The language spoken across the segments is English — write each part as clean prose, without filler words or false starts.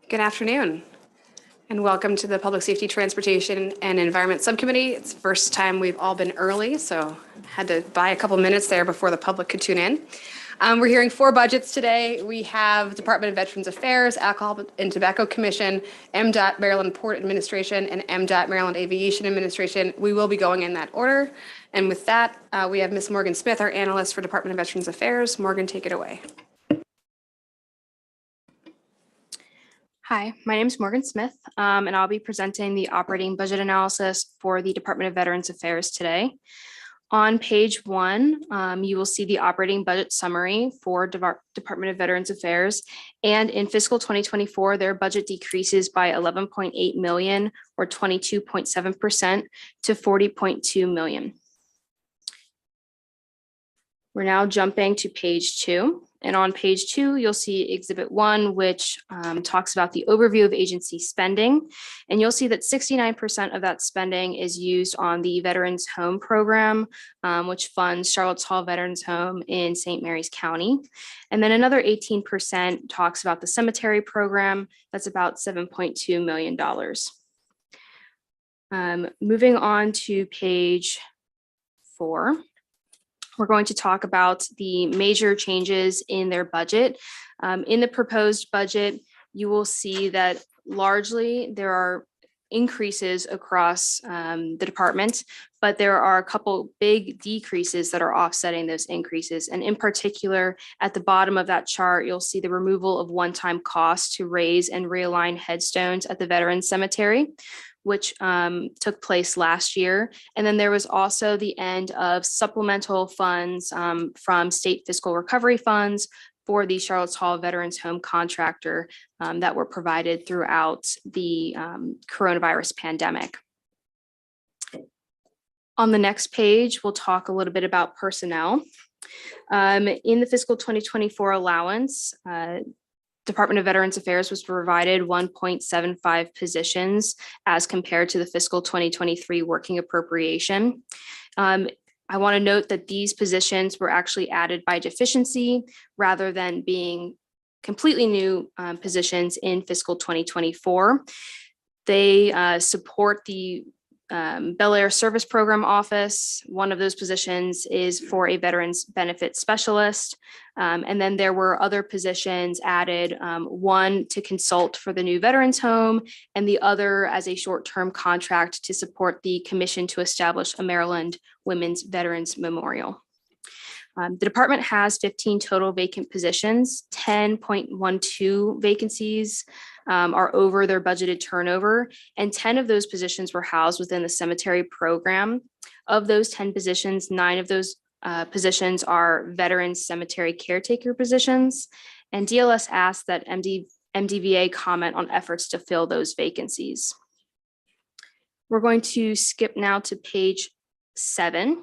Good afternoon, and welcome to the Public Safety, Transportation, and Environment Subcommittee. It's the first time we've all been early, so had to buy a couple minutes there before the public could tune in. We're hearing 4 budgets today. We have Department of Veterans Affairs, Alcohol and Tobacco Commission, MDOT Maryland Port Administration, and MDOT Maryland Aviation Administration. We will be going in that order. And with that, we have Ms. Morgan Smith, our analyst for Department of Veterans Affairs. Morgan, take it away. Hi, my name is Morgan Smith, and I'll be presenting the operating budget analysis for the Department of Veterans Affairs today. On page 1, you will see the operating budget summary for Department of Veterans Affairs. And in fiscal 2024, their budget decreases by 11.8 million or 22.7% to 40.2 million. We're now jumping to page 2. And on page 2, you'll see Exhibit 1, which talks about the overview of agency spending. And you'll see that 69% of that spending is used on the Veterans Home Program, which funds Charlottes Hall Veterans Home in St. Mary's County. And then another 18% talks about the cemetery program. That's about $7.2 million. Moving on to page 4. We're going to talk about the major changes in their budget. In the proposed budget, you will see that largely there are increases across the department, but there are a couple big decreases that are offsetting those increases. And in particular, at the bottom of that chart, you'll see the removal of one-time costs to raise and realign headstones at the Veterans Cemetery, which took place last year. And then there was also the end of supplemental funds from state fiscal recovery funds for the Charlottes Hall Veterans Home contractor that were provided throughout the coronavirus pandemic. On the next page, we'll talk a little bit about personnel. In the fiscal 2024 allowance, Department of Veterans Affairs was provided 1.75 positions as compared to the fiscal 2023 working appropriation. I want to note that these positions were actually added by deficiency rather than being completely new positions in fiscal 2024. They support the Bel Air Service Program Office. One of those positions is for a Veterans Benefit Specialist. And then there were other positions added, one to consult for the new Veterans Home, and the other as a short-term contract to support the commission to establish a Maryland Women's Veterans Memorial. The department has 15 total vacant positions. 10.12 vacancies are over their budgeted turnover, and 10 of those positions were housed within the cemetery program. Of those 10 positions, 9 of those positions are veteran cemetery caretaker positions, and DLS asked that MDVA comment on efforts to fill those vacancies. We're going to skip now to page 7.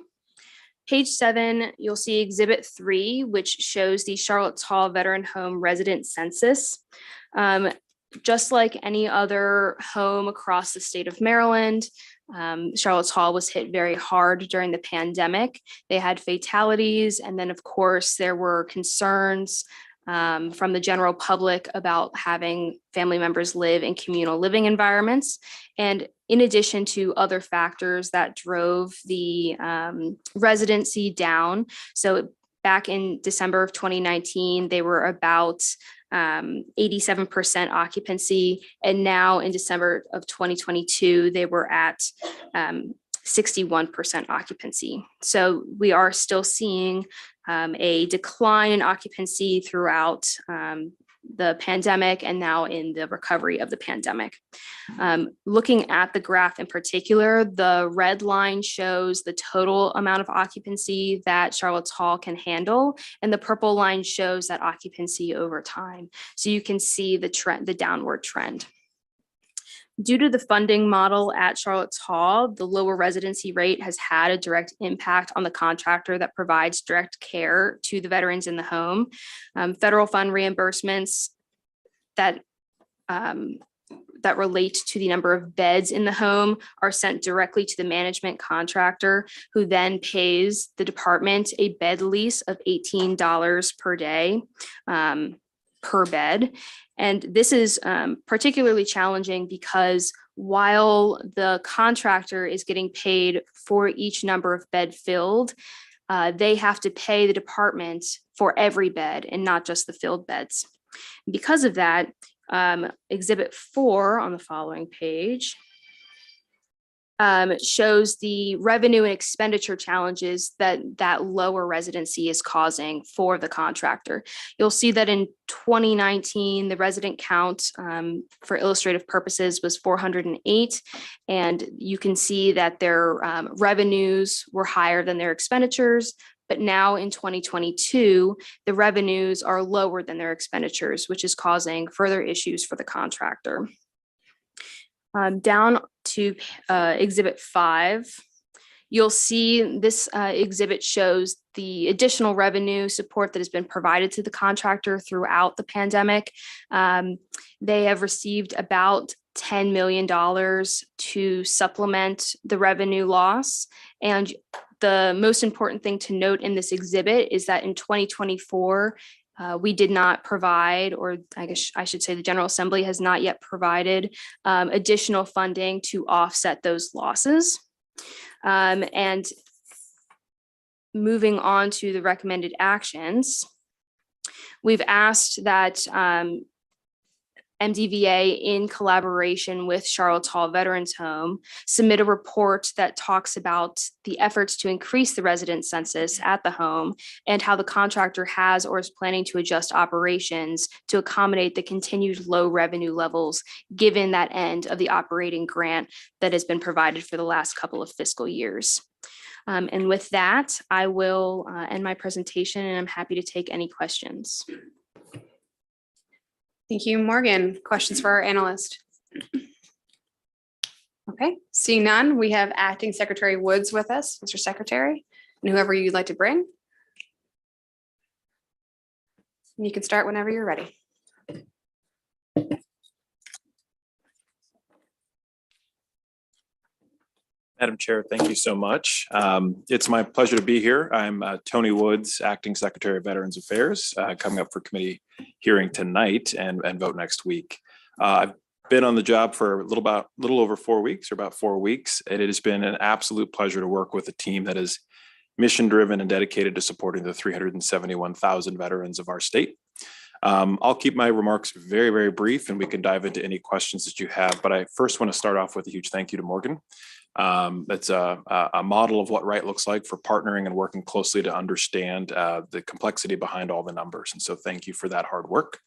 Page 7, you'll see Exhibit 3, which shows the Charlottes Hall Veteran Home Resident Census. Just like any other home across the state of Maryland, Charlottes Hall was hit very hard during the pandemic. They had fatalities, and then of course there were concerns from the general public about having family members live in communal living environments. And in addition to other factors that drove the residency down. So back in December of 2019, they were about 87% occupancy. And now in December of 2022, they were at 61% occupancy. So we are still seeing a decline in occupancy throughout the pandemic and now in the recovery of the pandemic. Looking at the graph in particular, the red line shows the total amount of occupancy that Charlottes Hall can handle, and the purple line shows that occupancy over time. So you can see the trend, the downward trend. Due to the funding model at Charlottes Hall, the lower residency rate has had a direct impact on the contractor that provides direct care to the veterans in the home. Federal fund reimbursements that relate to the number of beds in the home are sent directly to the management contractor, who then pays the department a bed lease of $18 per day. per bed. And this is particularly challenging because while the contractor is getting paid for each number of bed filled, they have to pay the department for every bed and not just the filled beds. Because of that, Exhibit 4 on the following page shows the revenue and expenditure challenges that lower residency is causing for the contractor. You'll see that in 2019, the resident count for illustrative purposes was 408, and you can see that their revenues were higher than their expenditures. But now in 2022, the revenues are lower than their expenditures, which is causing further issues for the contractor. Down to Exhibit 5, you'll see this exhibit shows the additional revenue support that has been provided to the contractor throughout the pandemic. They have received about $10 million to supplement the revenue loss. And the most important thing to note in this exhibit is that in 2024, we did not provide, or I guess I should say the General Assembly has not yet provided additional funding to offset those losses. And moving on to the recommended actions, we've asked that MDVA, in collaboration with Charlotte Hall Veterans Home, submit a report that talks about the efforts to increase the resident census at the home and how the contractor has or is planning to adjust operations to accommodate the continued low revenue levels given that end of the operating grant that has been provided for the last couple of fiscal years. And with that, I will end my presentation, and I'm happy to take any questions. Thank you, Morgan. Questions for our analyst? Okay, seeing none, we have Acting Secretary Woods with us, Mr. Secretary, and whoever you'd like to bring. And you can start whenever you're ready. Madam Chair, thank you so much. It's my pleasure to be here. I'm Tony Woods, Acting Secretary of Veterans Affairs, coming up for committee hearing tonight and vote next week. I've been on the job for a little over 4 weeks, or about 4 weeks, and it has been an absolute pleasure to work with a team that is mission driven and dedicated to supporting the 371,000 veterans of our state. I'll keep my remarks very, very brief, and we can dive into any questions that you have. But I first want to start off with a huge thank you to Morgan. It's a model of what right looks like for partnering and working closely to understand the complexity behind all the numbers. And so thank you for that hard work.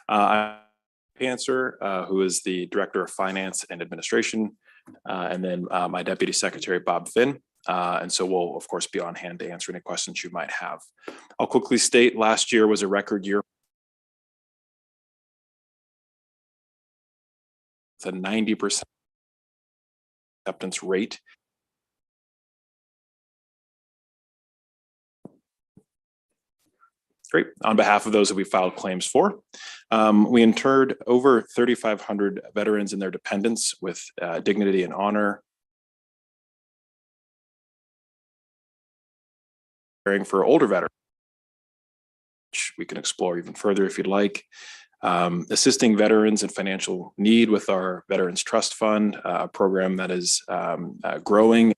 Answer, who is the Director of Finance and Administration, and then my Deputy Secretary, Bob Finn. And so we'll, of course, be on hand to answer any questions you might have. I'll quickly state last year was a record year. It's a 90% acceptance rate. Great. On behalf of those that we filed claims for, we interred over 3,500 veterans and their dependents with dignity and honor. Caring for older veterans, which we can explore even further if you'd like. Assisting veterans in financial need with our Veterans Trust Fund, a program that is growing.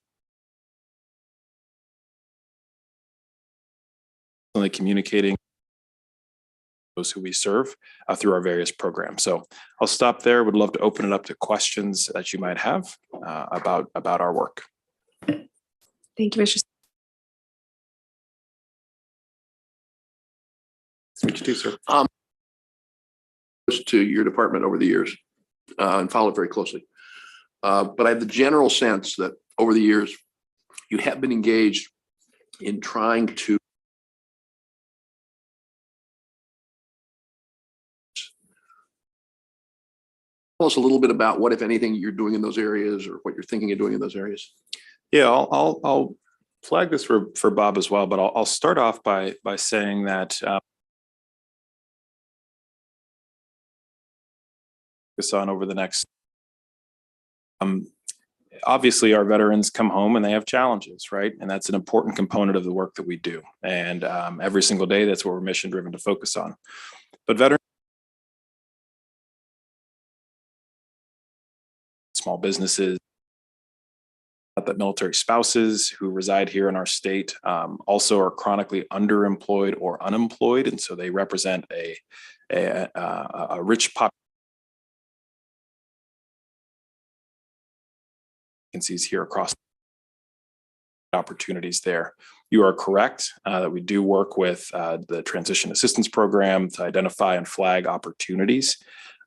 Communicating those who we serve through our various programs. So I'll stop there. Would love to open it up to questions that you might have about our work. Thank you, Mr. Thank you too, sir. To your department over the years and followed very closely. But I have the general sense that over the years, you have been engaged in trying to tell us a little bit about what, if anything, you're doing in those areas or what you're thinking of doing in those areas. Yeah, I'll flag this for Bob as well, but I'll start off by saying that on over the next obviously our veterans come home and they have challenges, right? And that's an important component of the work that we do. And every single day, that's what we're mission driven to focus on. But veterans small businesses. That military spouses who reside here in our state also are chronically underemployed or unemployed, and so they represent a rich population here across opportunities there. You are correct that we do work with the Transition Assistance Program to identify and flag opportunities,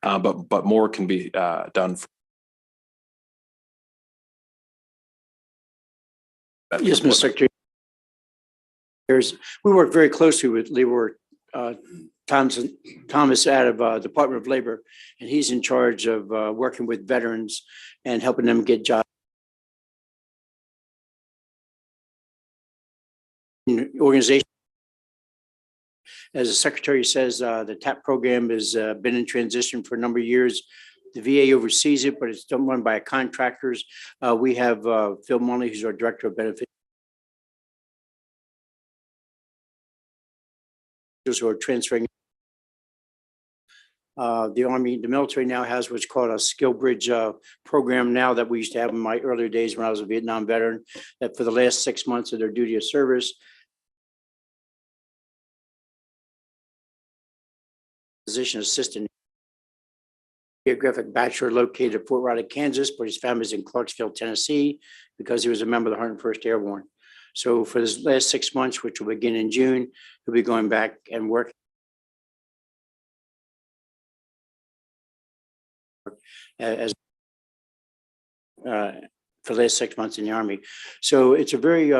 but more can be done. Yes, Mr. Secretary. We work very closely with Leroy Thomas out of Department of Labor, and he's in charge of working with veterans and helping them get jobs. Organization. As the Secretary says, the TAP program has been in transition for a number of years. The VA oversees it, but it's done run by contractors. We have Phil Monley, who's our Director of Benefits, who are transferring. The Army, the military now has what's called a skill bridge program now that we used to have in my earlier days when I was a Vietnam veteran, that for the last 6 months of their duty of service, physician assistant, geographic bachelor located at Fort Riley, Kansas, but his family is in Clarksville, Tennessee, because he was a member of the 101st Airborne. So for this last 6 months, which will begin in June, he'll be going back and working as for the last 6 months in the Army. So it's a very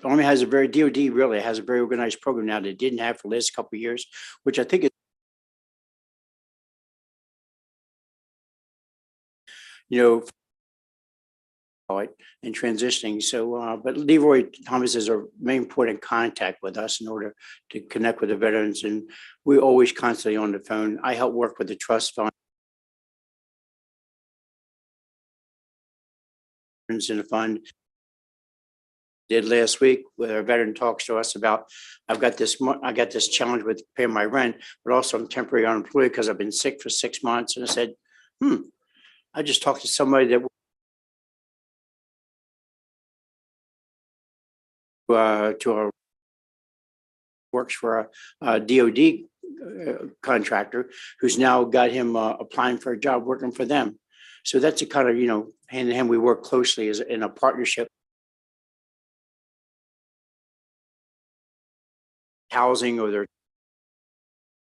the Army has a very DoD really has a very organized program now that it didn't have for the last couple of years, which I think is, in transitioning. So, but Leroy Thomas is our main point of contact with us in order to connect with the veterans, and we're always constantly on the phone. I help work with the trust fund in the fund. Did last week where a veteran talks to us about, I got this challenge with paying my rent, but also I'm temporarily unemployed because I've been sick for 6 months. And I said, I just talked to somebody that works for a DoD contractor who's now got him applying for a job working for them. So that's a kind of, hand in hand, we work closely as in a partnership. Housing or their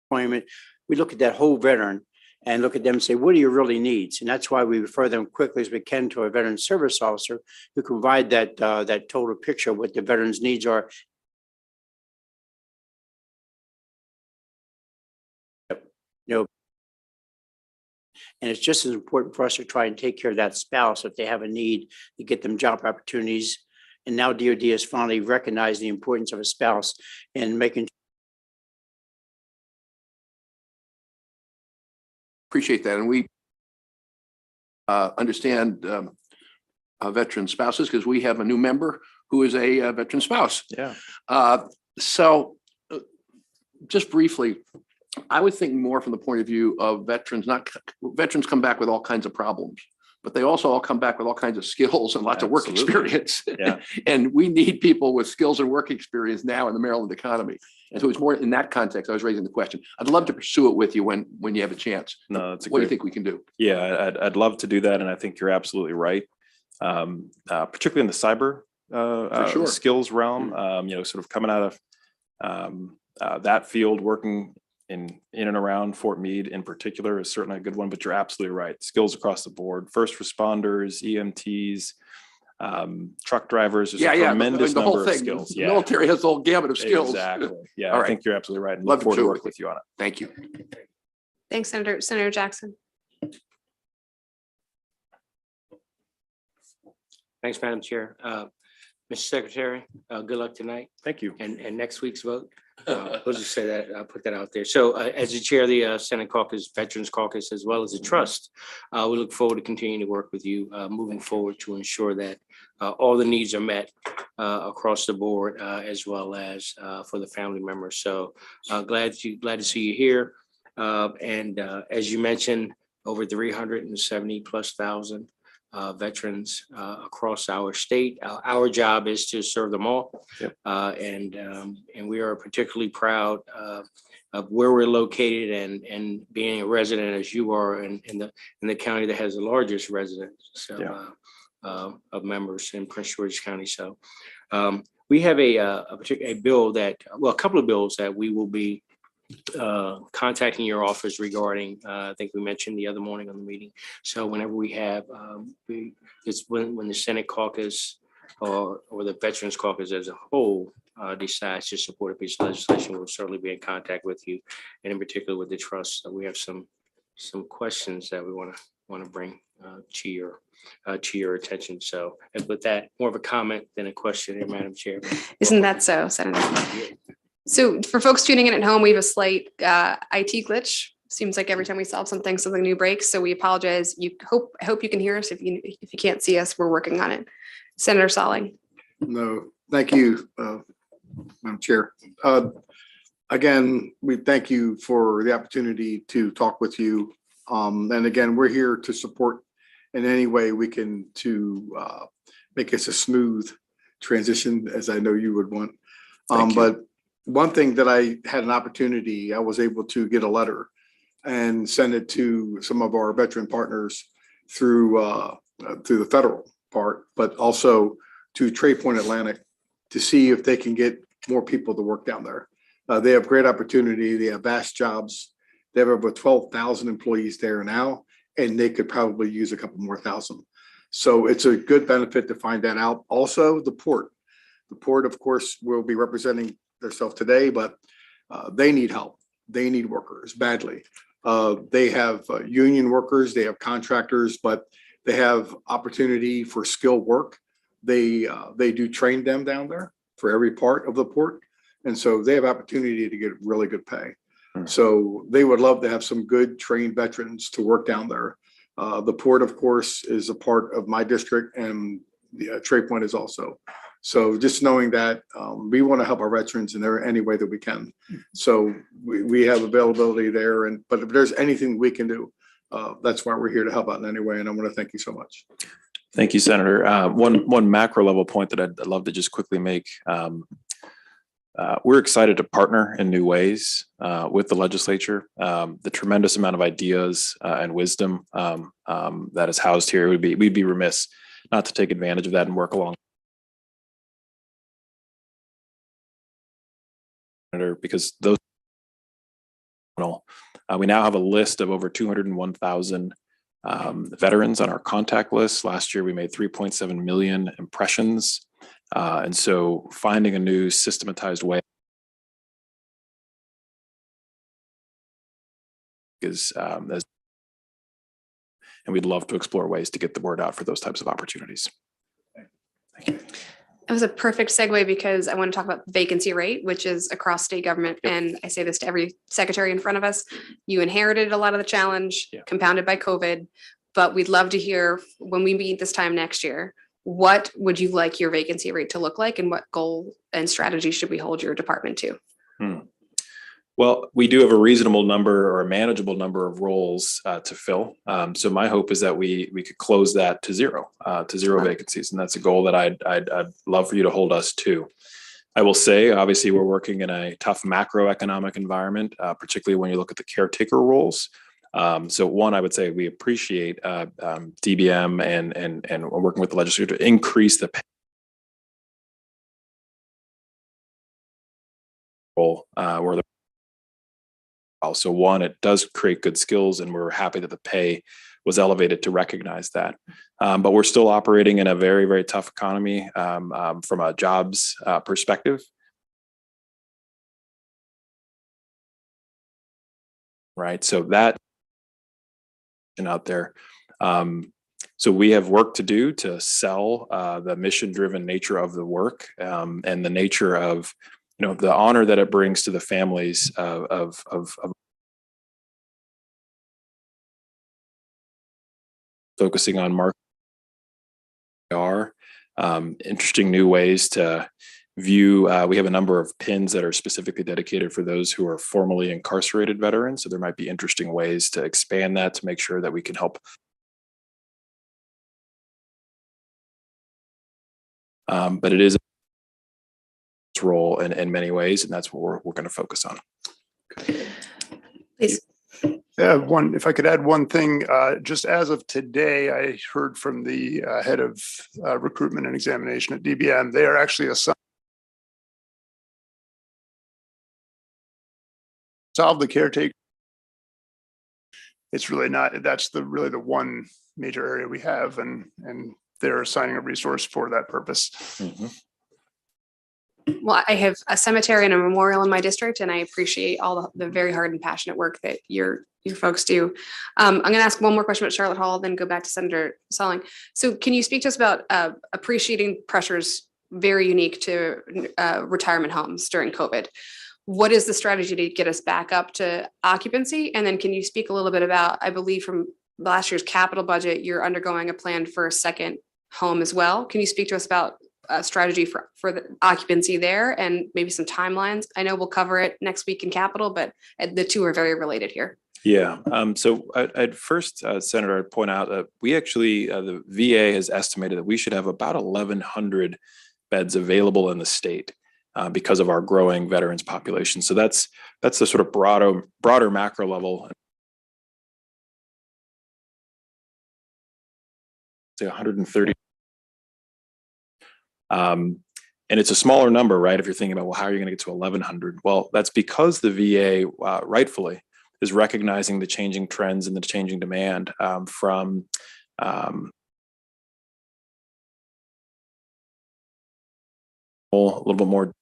employment, we look at that whole veteran and look at them and say, what are your really needs? And that's why we refer them quickly as we can to a veteran service officer who can provide that total picture of what the veteran's needs are. And it's just as important for us to try and take care of that spouse if they have a need to get them job opportunities. And now DoD has finally recognized the importance of a spouse in making. Appreciate that. And we understand veteran spouses because we have a new member who is a veteran spouse. Yeah. So just briefly, I would think more from the point of view of veterans. Veterans come back with all kinds of problems, but they also all come back with all kinds of skills and lots of work experience. Yeah. And we need people with skills and work experience now in the Maryland economy. And so it's more in that context I was raising the question. I'd love to pursue it with you when you have a chance. No, that's what do you think we can do? Yeah, I'd love to do that. And I think you're absolutely right. Particularly in the cyber skills realm, sort of coming out of that field, working in and around Fort Meade in particular is certainly a good one, but you're absolutely right. Skills across the board, first responders, EMTs, truck drivers, there's a tremendous number of skills. The military has the whole gamut of skills. Exactly. Yeah, All I think you're absolutely right. And Love look forward to work work with you on it. Thank you. Thanks, Senator Jackson. Thanks, Madam Chair. Mr. Secretary, good luck tonight Thank you. and next week's vote. We'll just say that, I'll put that out there. So as the chair of the Senate Caucus, Veterans Caucus, as well as the trust, we look forward to continuing to work with you moving forward to ensure that all the needs are met across the board, as well as for the family members. So glad to see you here. And as you mentioned, over 370,000+ veterans across our state. Our job is to serve them all. Yep. And we are particularly proud of where we're located and being a resident as you are in the county that has the largest residents of members in Prince George's County. So we have a bill that, well, a couple of bills that we will be contacting your office regarding. I think we mentioned the other morning on the meeting. So whenever we have, it's when the Senate caucus or the Veterans Caucus as a whole decides to support a piece of legislation, we'll certainly be in contact with you, and in particular with the trust. We have some questions that we want to bring to your attention. So, and with that, more of a comment than a question here, Madam Chair. Isn't that so, Senator? So for folks tuning in at home, we have a slight IT glitch. Seems like every time we solve something new breaks. So we apologize. I hope you can hear us. If you can't see us, we're working on it. Senator Salling. No, thank you, Madam Chair. Again, we thank you for the opportunity to talk with you. And again, we're here to support in any way we can to make this a smooth transition, as I know you would want. But one thing that I had an opportunity, I was able to get a letter and send it to some of our veteran partners through the federal part, but also to Trade Point Atlantic to see if they can get more people to work down there. They have great opportunity. They have vast jobs. They have over 12,000 employees there now, and they could probably use a couple more thousand. So it's a good benefit to find that out. Also, the port, of course, will be representing themselves today, but they need help. They need workers badly. They have union workers, they have contractors, but they have opportunity for skilled work. They do train them down there for every part of the port. And so they have opportunity to get really good pay. So they would love to have some good trained veterans to work down there. The port, of course, is a part of my district, and the Trade Point is also. So just knowing that we want to help our veterans in there any way that we can. So we have availability there, but if there's anything we can do, that's why we're here to help out in any way. And I want to thank you so much. Thank you, Senator. One macro level point that I'd love to just quickly make. We're excited to partner in new ways with the legislature. The tremendous amount of ideas and wisdom that is housed here, we'd be remiss not to take advantage of that and work along. Because those, we now have a list of over 201,000 veterans on our contact list. Last year, we made 3.7 million impressions. And so finding a new systematized way is, and we'd love to explore ways to get the word out for those types of opportunities. Thank you. It was a perfect segue because I want to talk about vacancy rate, which is across state government. Yep. And I say this to every secretary in front of us. You inherited a lot of the challenge, compounded by COVID, but we'd love to hear when we meet this time next year, what would you like your vacancy rate to look like, and what goal and strategy should we hold your department to? Well, we do have a reasonable number or a manageable number of roles to fill. So my hope is that we could close that to zero vacancies. And that's a goal that I'd love for you to hold us to. I will say, obviously, we're working in a tough macroeconomic environment, particularly when you look at the caretaker roles. So one, I would say we appreciate DBM and working with the legislature to increase the pay role or the also one, it does create good skills, and we're happy that the pay was elevated to recognize that. But we're still operating in a very, very tough economy from a jobs perspective. Right, so that out there. So we have work to do to sell the mission-driven nature of the work and the nature of, the honor that it brings to the families of focusing on market interesting new ways to view, we have a number of pins that are specifically dedicated for those who are formerly incarcerated veterans. So there might be interesting ways to expand that to make sure that we can help. But it is its role in many ways, and that's what we're going to focus on. Please. If I could add one thing, just as of today, I heard from the head of recruitment and examination at DBM. They are actually assigned solve the caretaker. It's really not, that's really the one major area we have, and they're assigning a resource for that purpose. Well, I have a cemetery and a memorial in my district, and I appreciate all the very hard and passionate work that your folks do. I'm going to ask one more question about Charlotte Hall, then go back to Senator Selling. So can you speak to us about appreciating pressures very unique to retirement homes during COVID? What is the strategy to get us back up to occupancy? And then can you speak a little bit about, I believe from last year's capital budget, you're undergoing a plan for a second home as well. Can you speak to us about a strategy for the occupancy there and maybe some timelines? I know we'll cover it next week in capital, but the two are very related here. Yeah. So I'd first, Senator, I'd point out that we actually, the VA has estimated that we should have about 1,100 beds available in the state because of our growing veterans population. So that's the sort of broader macro level. Say 130. And it's a smaller number, right? If you're thinking about, well, how are you going to get to 1,100? Well, that's because the VA rightfully is recognizing the changing trends and the changing demand from a little bit more.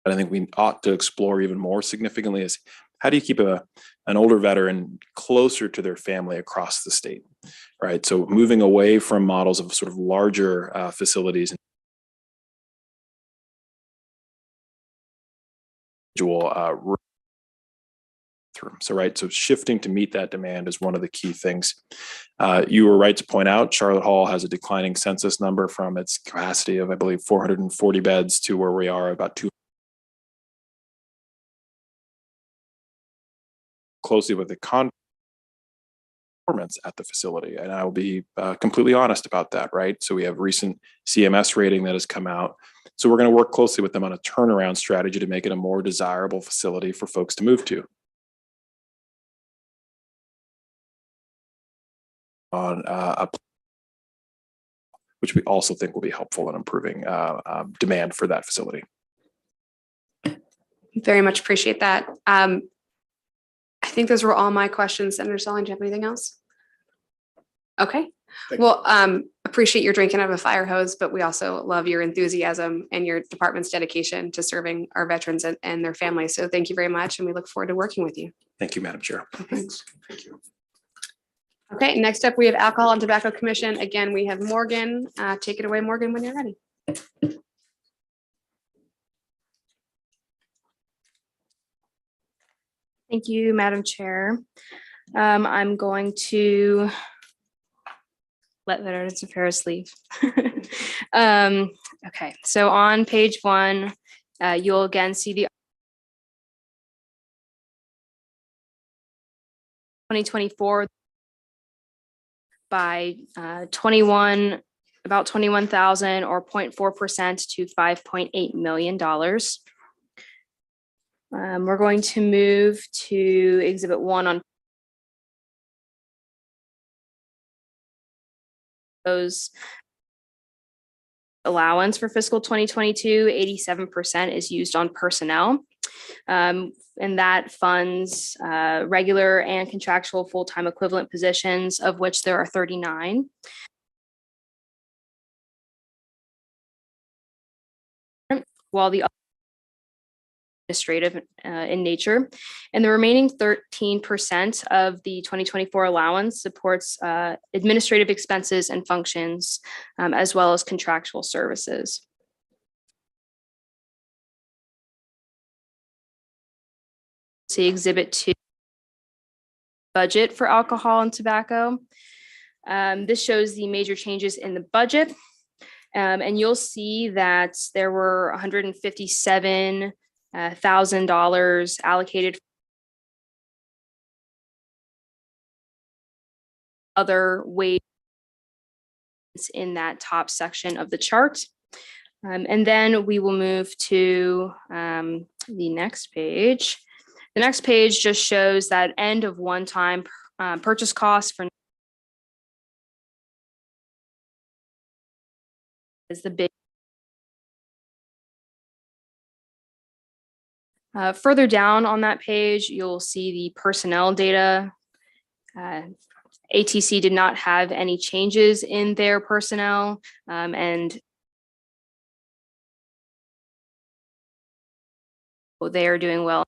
But I think we ought to explore even more significantly is how do you keep an older veteran closer to their family across the state, right? So moving away from models of sort of larger facilities. So, right, so shifting to meet that demand is one of the key things. You were right to point out Charlotte Hall has a declining census number from its capacity of, I believe, 440 beds to where we are about 200. Closely with the performance at the facility. And I will be completely honest about that, right? So we have recent CMS rating that has come out. So we're going to work closely with them on a turnaround strategy to make it a more desirable facility for folks to move to. On which we also think will be helpful in improving demand for that facility. Very much appreciate that. I think those were all my questions. Senator Selling, do you have anything else? Okay. Well, appreciate your drinking out of a fire hose, but we also love your enthusiasm and your department's dedication to serving our veterans and their families. So thank you very much. And we look forward to working with you. Thank you, Madam Chair. Thanks. Thank you. Okay, next up, we have Alcohol and Tobacco Commission. Again, we have Morgan. Take it away, Morgan, when you're ready. Thank you, Madam Chair. I'm going to let Veterans Affairs leave. Okay, so on page 1, you'll again see the 2024 by about 21,000 or 0.4% to $5.8 million. We're going to move to Exhibit 1 on those allowance for fiscal 2022. 87% is used on personnel. And that funds regular and contractual full-time equivalent positions, of which there are 39. While the administrative in nature, and the remaining 13% of the 2024 allowance supports administrative expenses and functions, as well as contractual services. See Exhibit 2, budget for alcohol and tobacco. This shows the major changes in the budget. And you'll see that there were $157,000 allocated for other ways in that top section of the chart. And then we will move to the next page. The next page just shows that end of one-time purchase costs for is the big. Further down on that page, you'll see the personnel data. ATC did not have any changes in their personnel, and they are doing well.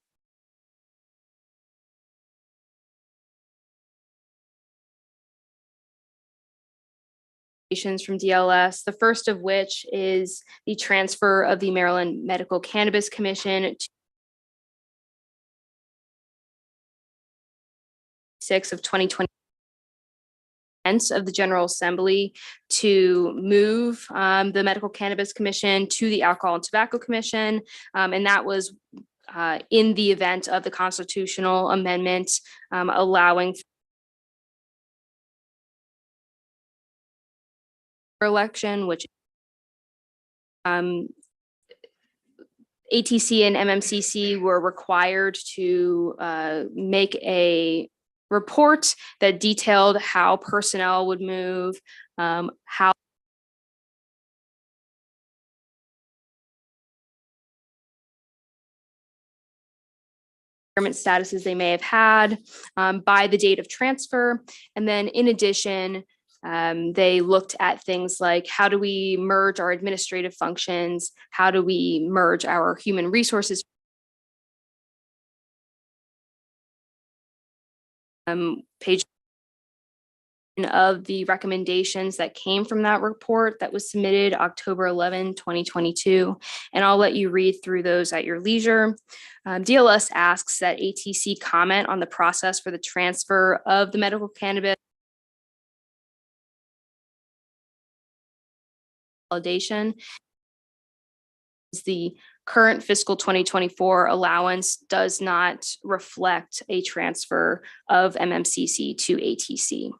From DLS, the first of which is the transfer of the Maryland Medical Cannabis Commission to 6 of 2020 of the General Assembly to move the Medical Cannabis Commission to the Alcohol and Tobacco Commission, and that was in the event of the constitutional amendment allowing election, which ATC and MMCC were required to make a report that detailed how personnel would move, how statuses they may have had by the date of transfer. And then in addition, they looked at things like how do we merge our administrative functions? How do we merge our human resources? Page of the recommendations that came from that report that was submitted October 11, 2022. And I'll let you read through those at your leisure. DLS asks that ATC comment on the process for the transfer of the medical cannabis validation. The current fiscal 2024 allowance does not reflect a transfer of MMCC to ATC.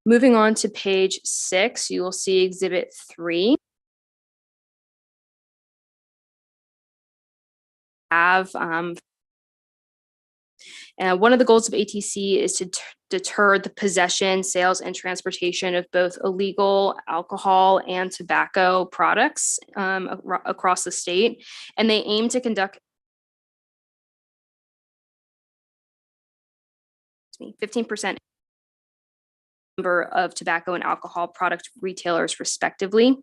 Moving on to page 6, you will see Exhibit 3. And one of the goals of ATC is to deter the possession, sales, and transportation of both illegal alcohol and tobacco products across the state. And they aim to conduct 15% number of tobacco and alcohol product retailers respectively.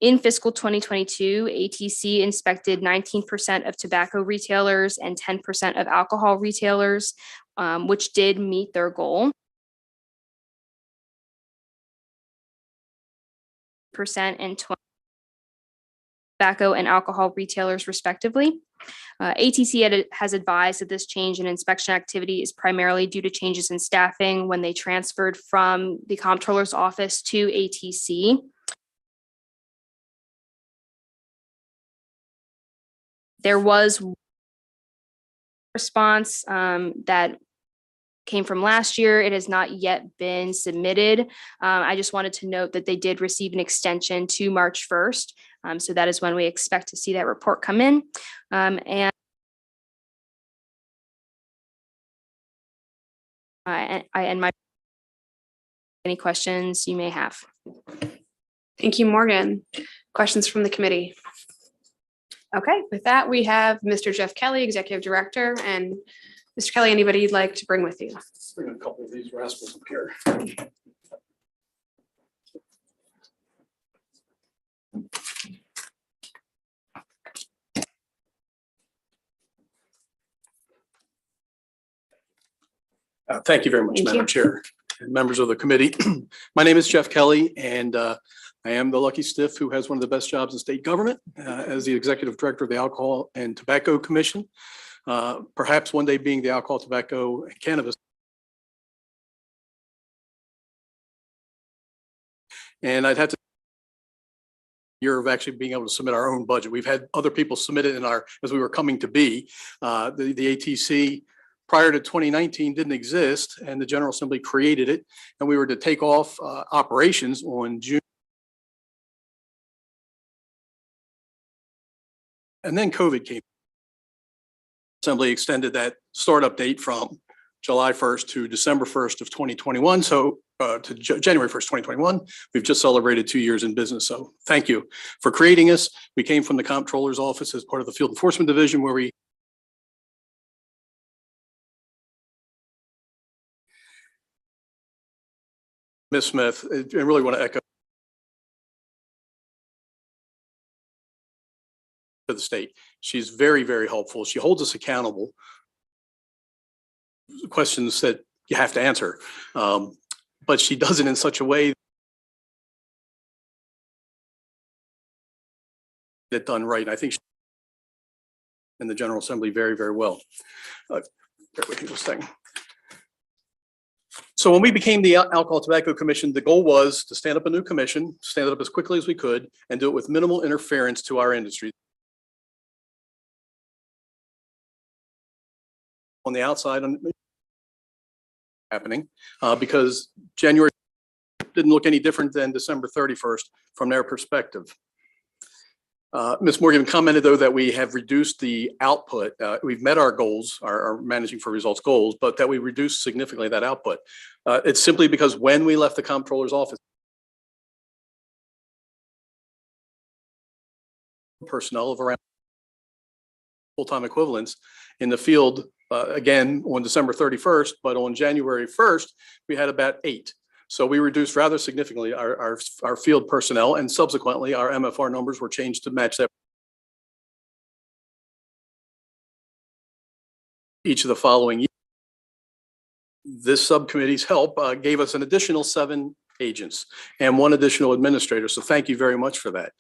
In fiscal 2022, ATC inspected 19% of tobacco retailers and 10% of alcohol retailers, which did meet their goal. And 20% tobacco and alcohol retailers respectively. ATC has advised that this change in inspection activity is primarily due to changes in staffing when they transferred from the comptroller's office to ATC. There was response that came from last year. It has not yet been submitted. I just wanted to note that they did receive an extension to March 1st. So that is when we expect to see that report come in. And my any questions you may have. Thank you, Morgan. Questions from the committee? Okay, with that, we have Mr. Jeff Kelly, Executive Director, and Mr. Kelly, anybody you'd like to bring with you? Let's bring a couple of these rascals up here. Thank you very much, Thank Madam you. Chair and members of the committee. My name is Jeff Kelly, and I am the lucky stiff who has one of the best jobs in state government as the Executive Director of the Alcohol and Tobacco Commission. Perhaps one day being the Alcohol, Tobacco, and Cannabis. And I'd have to year of actually being able to submit our own budget. We've had other people submit it as we were coming to be. The ATC prior to 2019 didn't exist, and the General Assembly created it, and we were to take off operations on June. And then COVID came. Assembly extended that startup date from July 1st to December 1st of 2021. So to January 1st, 2021, we've just celebrated 2 years in business. So thank you for creating us. We came from the Comptroller's Office as part of the Field Enforcement Division, where we Ms. Smith, I really want to echo for the state. She's very, very helpful. She holds us accountable. Questions that you have to answer. But she does it in such a way that done right. And I think she in the General Assembly very, very well. Bear with me just a second. So when we became the Alcohol Tobacco Commission, the goal was to stand up a new commission, stand it up as quickly as we could, and do it with minimal interference to our industry. On the outside, happening because January didn't look any different than December 31st from their perspective. Ms. Morgan commented, though, that we have reduced the output. We've met our goals, our managing for results goals, but that we reduced significantly that output. It's simply because when we left the Comptroller's office, personnel of around full-time equivalents in the field, again, on December 31st, but on January 1st, we had about 8. So we reduced rather significantly our field personnel, and subsequently our MFR numbers were changed to match that. Each of the following years. This subcommittee's help gave us an additional 7 agents and 1 additional administrator. So thank you very much for that.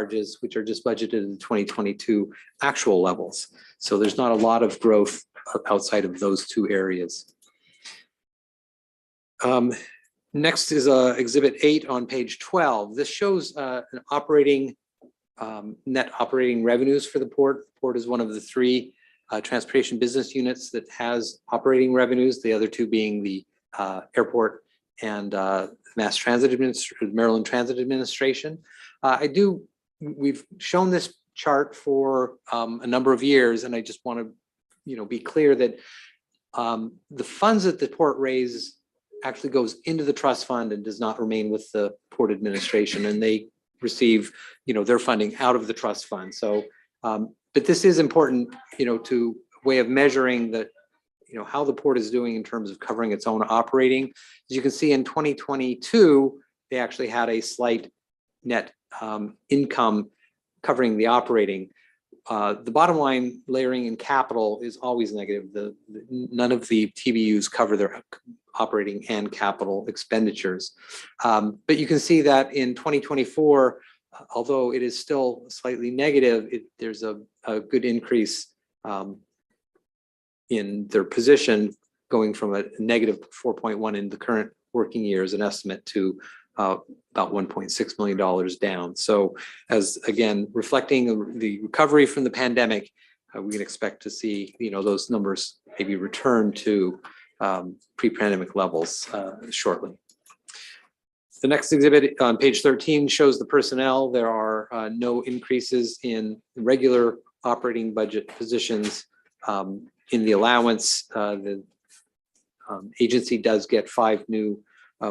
charges, which are just budgeted in 2022 actual levels. So there's not a lot of growth outside of those two areas. Next is Exhibit 8 on page 12. This shows an operating net operating revenues for the port. The port is one of the three transportation business units that has operating revenues, the other two being the airport and Mass Transit Administration, Maryland Transit Administration. We've shown this chart for a number of years, and I just want to, be clear that the funds that the port raises actually goes into the trust fund and does not remain with the port administration, and they receive, their funding out of the trust fund. So, but this is important, to way of measuring that, how the port is doing in terms of covering its own operating. As you can see in 2022, they actually had a slight net income covering the operating. The bottom line, layering in capital, is always negative. None of the TBUs cover their operating and capital expenditures. But you can see that in 2024, although it is still slightly negative, there's a good increase in their position, going from a negative 4.1 in the current working year as an estimate to about $1.6 million down. So, as again, reflecting the recovery from the pandemic, we can expect to see, those numbers maybe return to pre-pandemic levels shortly. The next exhibit on page 13 shows the personnel. There are no increases in regular operating budget positions. In the allowance, the agency does get 5 new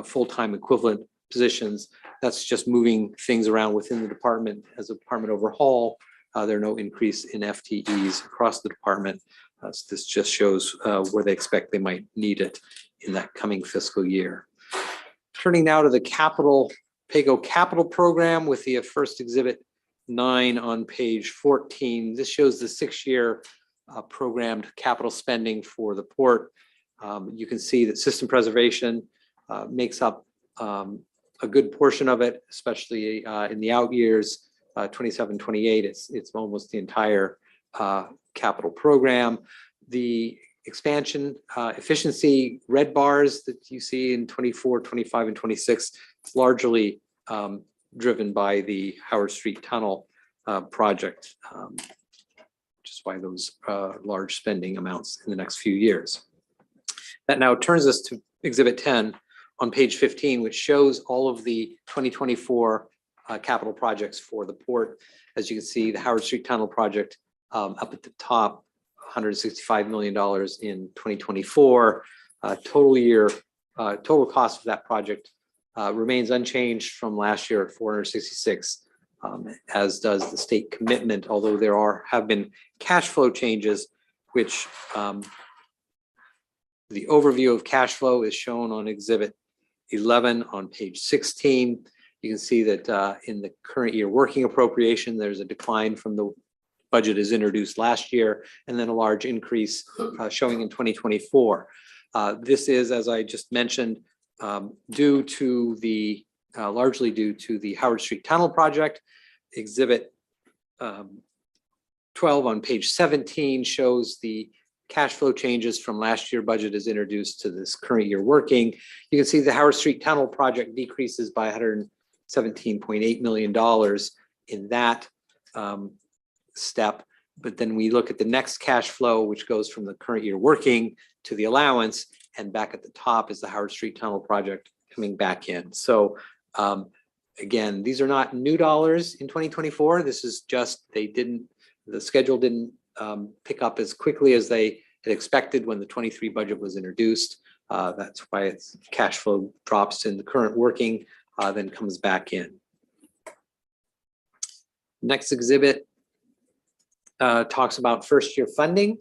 full-time equivalent positions. That's just moving things around within the department. As a department overhaul, there are no increase in FTEs across the department. So this just shows where they expect they might need it in that coming fiscal year. Turning now to the PAYGO capital program with the first exhibit 9 on page 14. This shows the 6-year programmed capital spending for the port. You can see that system preservation makes up a good portion of it, especially in the out years, 27, 28. It's almost the entire capital program. The expansion efficiency red bars that you see in 24, 25, and 26 is largely driven by the Howard Street Tunnel project, which is why those large spending amounts in the next few years. That now turns us to Exhibit 10 on page 15, which shows all of the 2024 capital projects for the port. As you can see, the Howard Street Tunnel project up at the top, $165 million in 2024. Total cost of that project remains unchanged from last year at 466, as does the state commitment, although there have been cash flow changes, which the overview of cash flow is shown on Exhibit 11 on page 16. You can see that in the current year working appropriation, there's a decline from the budget as introduced last year, and then a large increase showing in 2024. This is, as I just mentioned, due to the largely due to the Howard Street Tunnel project. Exhibit 12 on page 17 shows the cash flow changes from last year budget as introduced to this current year working. You can see the Howard Street Tunnel project decreases by $117.8 million in that step. But then we look at the next cash flow, which goes from the current year working to the allowance, and back at the top is the Howard Street Tunnel project coming back in. So again, these are not new dollars in 2024. This is just, the schedule didn't pick up as quickly as they had expected when the 23 budget was introduced. That's why its cash flow drops in the current working, then comes back in. Next exhibit talks about first year funding.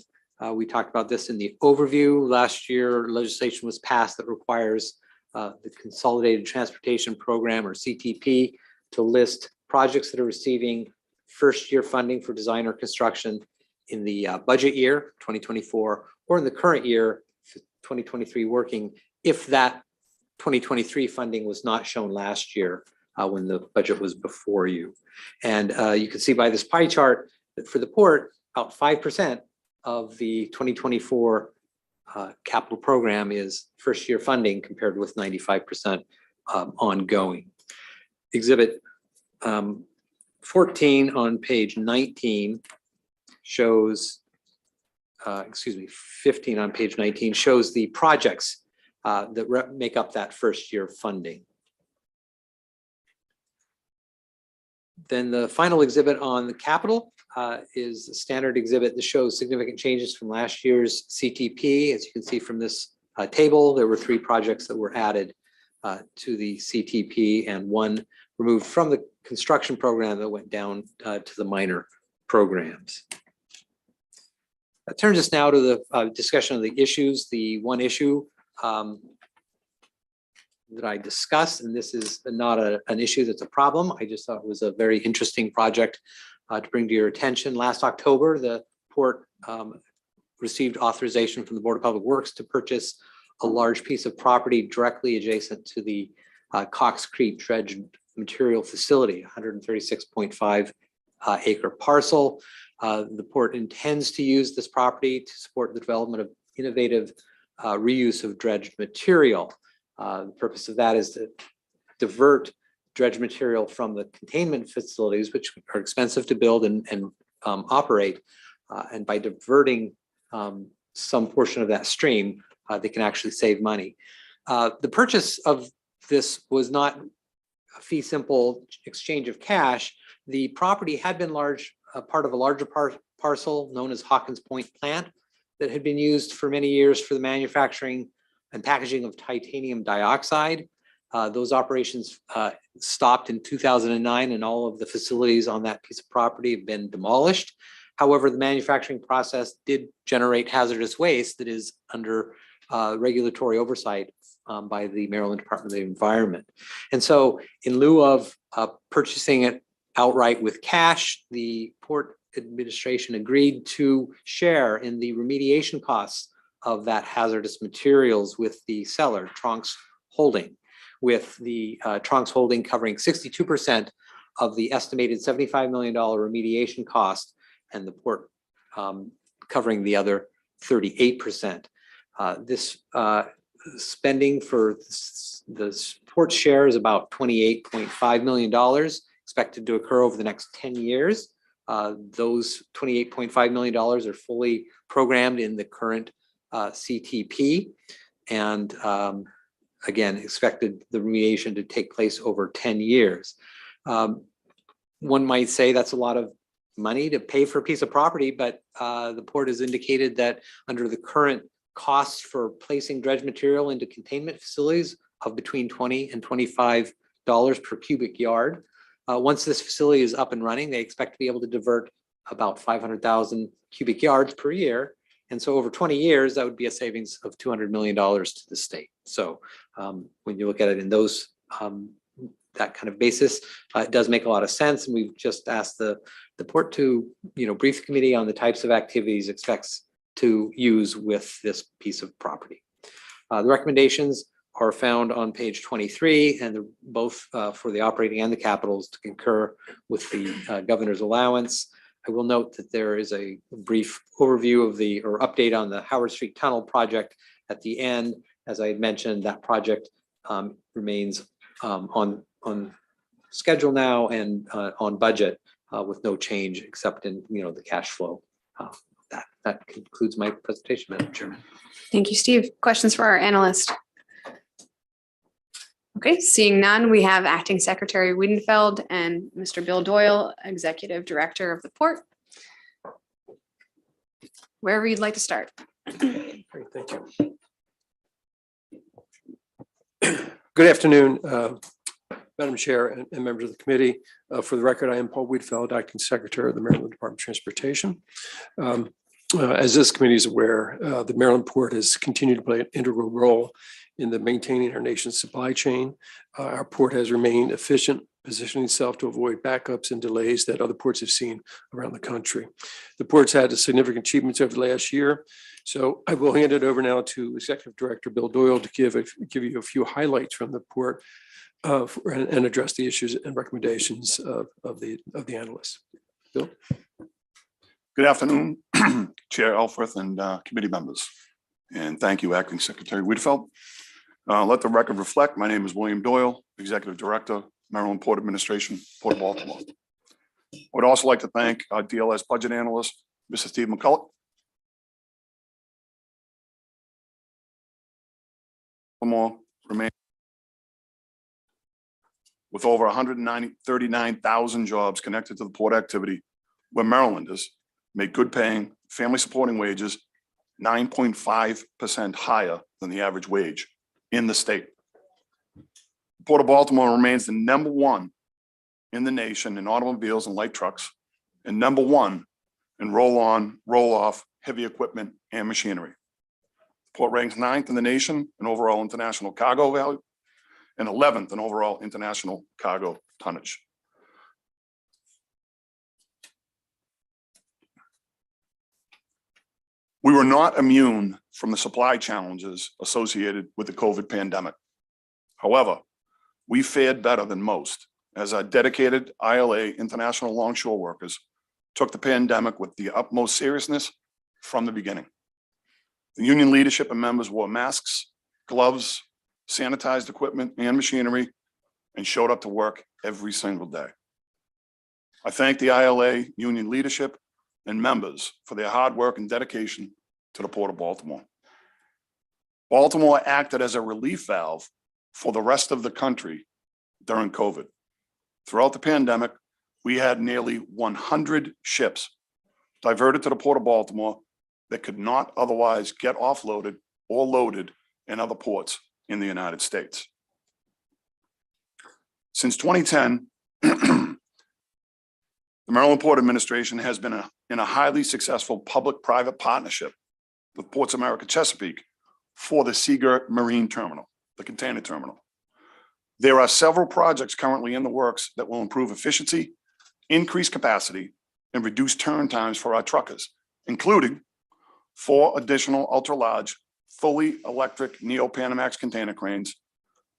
We talked about this in the overview. Last year, legislation was passed that requires the Consolidated Transportation Program, or CTP, to list projects that are receiving first year funding for design or construction in the budget year 2024, or in the current year 2023 working, if that 2023 funding was not shown last year when the budget was before you. And you can see by this pie chart that for the port, about 5% of the 2024 capital program is first year funding compared with 95% ongoing. Exhibit 14 on page 19 shows, 15 on page 19 shows the projects that make up that first year funding. Then the final exhibit on the capital is a standard exhibit that shows significant changes from last year's CTP. As you can see from this table, there were 3 projects that were added to the CTP and 1 removed from the construction program that went down to the minor programs. That turns us now to the discussion of the issues. The one issue that I discussed, and this is not an issue that's a problem. I just thought it was a very interesting project to bring to your attention. Last October, the port received authorization from the Board of Public Works to purchase a large piece of property directly adjacent to the Cox Creek dredged material facility, 136.5 acre parcel. The port intends to use this property to support the development of innovative reuse of dredged material. The purpose of that is to divert dredged material from the containment facilities, which are expensive to build and operate. And by diverting some portion of that stream, they can actually save money. The purchase of this was not a fee simple exchange of cash. The property had been part of a larger parcel known as Hawkins Point Plant that had been used for many years for the manufacturing and packaging of titanium dioxide. Those operations stopped in 2009 and all of the facilities on that piece of property have been demolished. However, the manufacturing process did generate hazardous waste that is under regulatory oversight by the Maryland Department of the Environment. And so in lieu of purchasing it outright with cash, the Port Administration agreed to share in the remediation costs of that hazardous materials with the seller, Tronx Holding, with the Tronx Holding covering 62% of the estimated $75 million remediation cost and the port covering the other 38%. This spending for the port share is about $28.5 million expected to occur over the next 10 years. Those $28.5 million are fully programmed in the current CTP and again, expected the remediation to take place over 10 years. One might say that's a lot of money to pay for a piece of property, but the port has indicated that under the current costs for placing dredge material into containment facilities of between $20 and $25 per cubic yard. Once this facility is up and running, they expect to be able to divert about 500,000 cubic yards per year. And so over 20 years, that would be a savings of $200 million to the state. So when you look at it in those that kind of basis, it does make a lot of sense. And we've just asked the port to brief the committee on the types of activities it expects to use with this piece of property. The recommendations are found on page 23, and they're both for the operating and the capitals to concur with the governor's allowance. I will note that there is a brief overview of or update on the Howard Street Tunnel project at the end. As I had mentioned, that project remains on schedule now and on budget with no change except in the cash flow. That concludes my presentation, Madam Chairman. Thank you, Steve. Questions for our analyst? Okay, seeing none, we have Acting Secretary Wiedenfeld and Mr. Bill Doyle, Executive Director of the Port. Wherever you'd like to start. Great, thank you. Good afternoon, Madam Chair and members of the committee. For the record, I am Paul Wiedenfeld, Acting Secretary of the Maryland Department of Transportation. As this committee is aware, the Maryland Port has continued to play an integral role in the maintaining our nation's supply chain. Our port has remained efficient, positioning itself to avoid backups and delays that other ports have seen around the country. The port's had significant achievements over the last year. So I will hand it over now to Executive Director Bill Doyle to give you a few highlights from the port. and address the issues and recommendations of the analysts. Bill? Good afternoon, Chair Elfrith and committee members. And thank you, Acting Secretary Whitfeld. Let the record reflect, my name is William Doyle, Executive Director, Maryland Port Administration, Port of Baltimore. I would also like to thank our DLS budget analyst, Mr. Steve McCullough. Remain with over 139,000 jobs connected to the port activity, where Marylanders make good paying, family supporting wages 9.5% higher than the average wage in the state. The Port of Baltimore remains the #1 in the nation in automobiles and light trucks, and #1 in roll-on, roll-off heavy equipment and machinery. The port ranks 9th in the nation in overall international cargo value and 11th in overall international cargo tonnage. We were not immune from the supply challenges associated with the COVID pandemic. However, we fared better than most as our dedicated ILA international longshore workers took the pandemic with the utmost seriousness from the beginning. The union leadership and members wore masks, gloves, sanitized equipment and machinery, and showed up to work every single day. I thank the ILA union leadership and members for their hard work and dedication to the Port of Baltimore. Baltimore acted as a relief valve for the rest of the country during COVID. Throughout the pandemic, we had nearly 100 ships diverted to the Port of Baltimore that could not otherwise get offloaded or loaded in other ports in the United States. Since 2010, the Maryland Port Administration has been in a highly successful public-private partnership with Ports America Chesapeake for the Seagirt Marine Terminal, the container terminal. There are several projects currently in the works that will improve efficiency, increase capacity, and reduce turn times for our truckers, including 4 additional ultra-large, fully electric Neo-Panamax container cranes,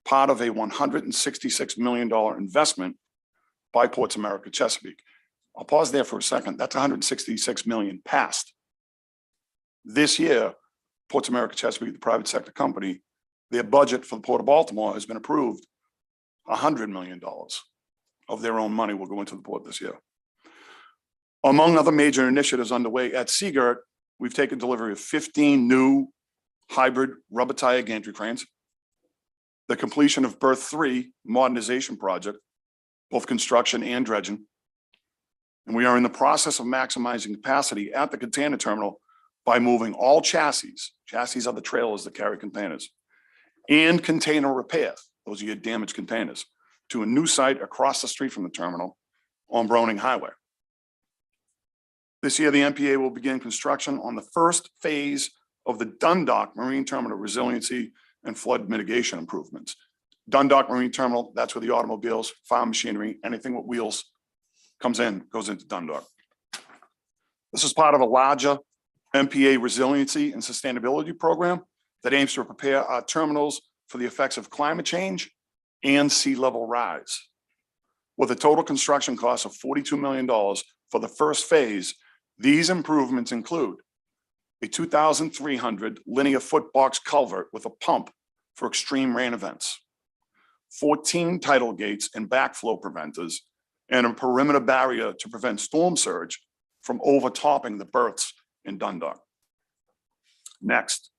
part of a $166 million investment by Ports America Chesapeake. I'll pause there for a second. That's 166 million past. This year, Ports America Chesapeake, the private sector company, their budget for the Port of Baltimore has been approved. $100 million of their own money will go into the port this year. Among other major initiatives underway at Seagirt, we've taken delivery of 15 new hybrid rubber tire gantry cranes, the completion of Berth 3 modernization project, both construction and dredging. And we are in the process of maximizing capacity at the container terminal by moving all chassis are the trailers that carry containers, and container repair, those are your damaged containers, to a new site across the street from the terminal on Browning Highway. This year, the MPA will begin construction on the first phase of the Dundalk Marine Terminal resiliency and flood mitigation improvements. Dundalk Marine Terminal, that's where the automobiles, farm machinery, anything with wheels goes into Dundalk. This is part of a larger MPA resiliency and sustainability program that aims to prepare our terminals for the effects of climate change and sea level rise. With a total construction cost of $42 million for the first phase, these improvements include a 2,300 linear foot box culvert with a pump for extreme rain events, 14 tidal gates and backflow preventers, and a perimeter barrier to prevent storm surge from overtopping the berths in Dundalk. Next,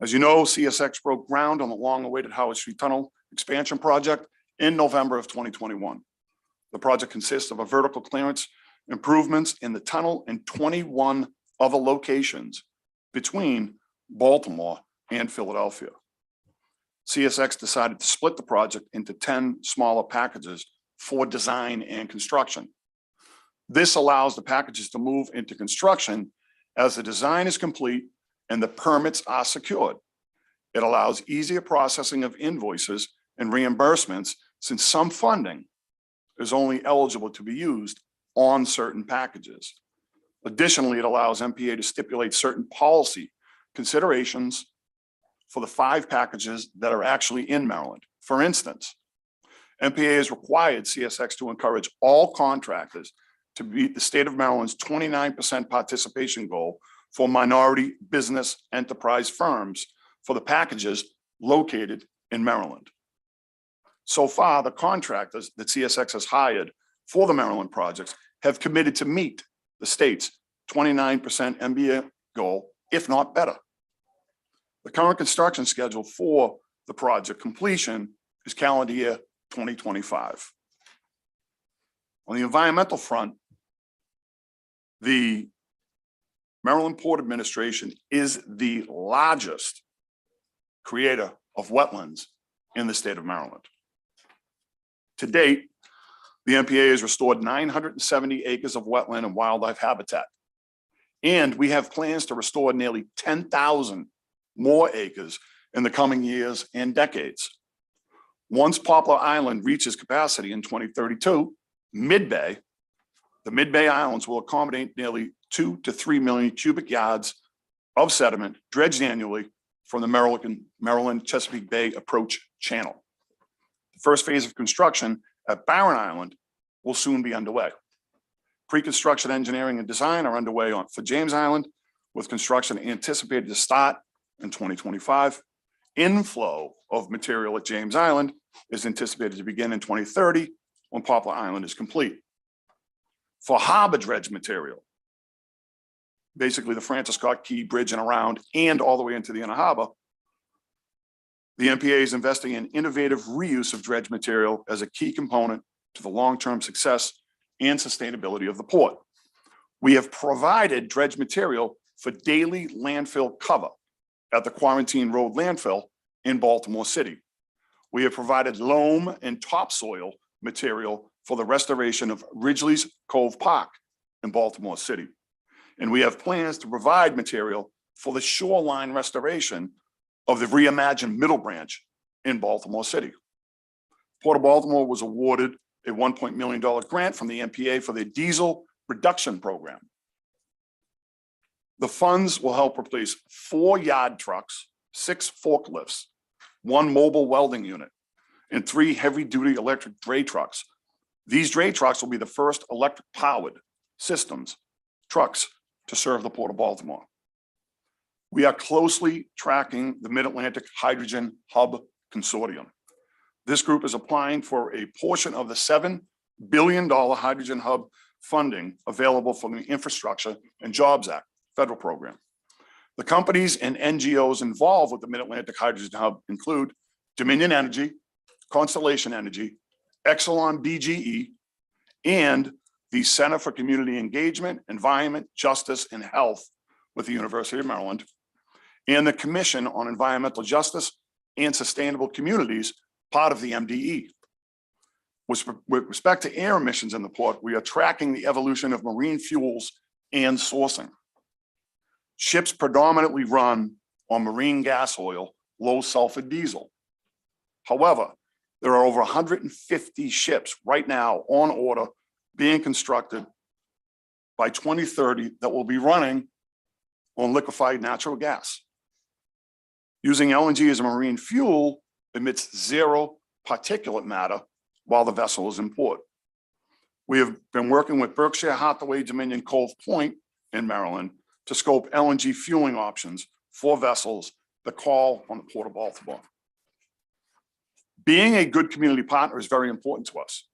as you know, CSX broke ground on the long-awaited Howard Street Tunnel expansion project in November of 2021. The project consists of a vertical clearance improvements in the tunnel and 21 other locations between Baltimore and Philadelphia. CSX decided to split the project into 10 smaller packages for design and construction. This allows the packages to move into construction as the design is complete and the permits are secured. It allows easier processing of invoices and reimbursements since some funding is only eligible to be used on certain packages. Additionally, it allows MPA to stipulate certain policy considerations for the 5 packages that are actually in Maryland. For instance, MPA has required CSX to encourage all contractors to meet the state of Maryland's 29% participation goal for minority business enterprise firms for the packages located in Maryland. So far, the contractors that CSX has hired for the Maryland projects have committed to meet the state's 29% MBA goal, if not better. The current construction schedule for the project completion is calendar year 2025. On the environmental front, the Maryland Port Administration is the largest creator of wetlands in the state of Maryland. To date, the MPA has restored 970 acres of wetland and wildlife habitat. And we have plans to restore nearly 10,000 more acres in the coming years and decades. Once Poplar Island reaches capacity in 2032, the Mid-Bay Islands will accommodate nearly 2 to 3 million cubic yards of sediment dredged annually from the Maryland Chesapeake Bay approach channel. The first phase of construction at Barren Island will soon be underway. Pre-construction engineering and design are underway for James Island, with construction anticipated to start in 2025. Inflow of material at James Island is anticipated to begin in 2030 when Poplar Island is complete. For harbor dredge material, basically the Francis Scott Key Bridge and around and all the way into the inner harbor, the MPA is investing in innovative reuse of dredge material as a key component to the long-term success and sustainability of the port. We have provided dredge material for daily landfill cover at the Quarantine Road landfill in Baltimore City. We have provided loam and topsoil material for the restoration of Ridgely's Cove Park in Baltimore City. And we have plans to provide material for the shoreline restoration of the reimagined Middle Branch in Baltimore City. Port of Baltimore was awarded a $1 million grant from the MPA for the diesel reduction program. The funds will help replace 4 yard trucks, 6 forklifts, 1 mobile welding unit, and 3 heavy-duty electric dray trucks. These dray trucks will be the first electric-powered systems trucks to serve the Port of Baltimore. We are closely tracking the Mid-Atlantic Hydrogen Hub Consortium. This group is applying for a portion of the $7 billion Hydrogen Hub funding available from the Infrastructure and Jobs Act federal program. The companies and NGOs involved with the Mid-Atlantic Hydrogen Hub include Dominion Energy, Constellation Energy, Exelon BGE, and the Center for Community Engagement, Environment, Justice, and Health with the University of Maryland, and the Commission on Environmental Justice and Sustainable Communities, part of the MDE. With respect to air emissions in the port, we are tracking the evolution of marine fuels and sourcing. Ships predominantly run on marine gas oil, low sulfur diesel. However, there are over 150 ships right now on order being constructed by 2030 that will be running on liquefied natural gas. Using LNG as a marine fuel emits 0 particulate matter while the vessel is in port. We have been working with Berkshire Hathaway Dominion Cove Point in Maryland to scope LNG fueling options for vessels that call on the Port of Baltimore. Being a good community partner is very important to us.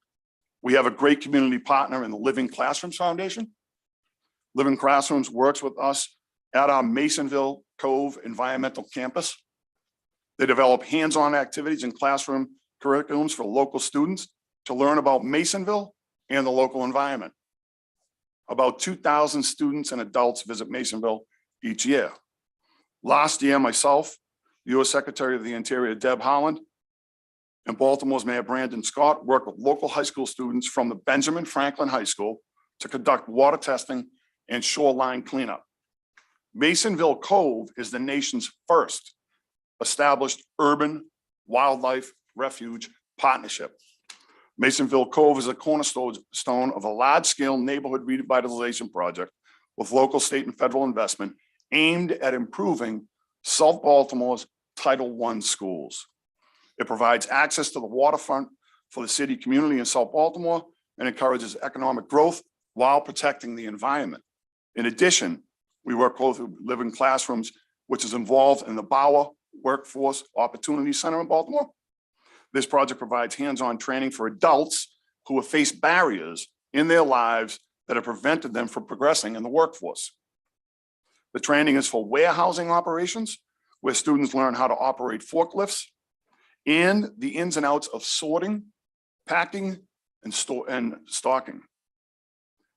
We have a great community partner in the Living Classrooms Foundation. Living Classrooms works with us at our Masonville Cove Environmental Campus. They develop hands-on activities and classroom curriculums for local students to learn about Masonville and the local environment. About 2,000 students and adults visit Masonville each year. Last year, myself, U.S. Secretary of the Interior, Deb Haaland, and Baltimore's Mayor Brandon Scott worked with local high school students from the Benjamin Franklin High School to conduct water testing and shoreline cleanup. Masonville Cove is the nation's first established urban wildlife refuge partnership. Masonville Cove is a cornerstone of a large-scale neighborhood revitalization project with local, state, and federal investment aimed at improving South Baltimore's Title I schools. It provides access to the waterfront for the city, community in South Baltimore, and encourages economic growth while protecting the environment. In addition, we work closely with Living Classrooms, which is involved in the Bauer Workforce Opportunity Center in Baltimore. This project provides hands-on training for adults who have faced barriers in their lives that have prevented them from progressing in the workforce. The training is for warehousing operations, where students learn how to operate forklifts and the ins and outs of sorting, packing, and stocking.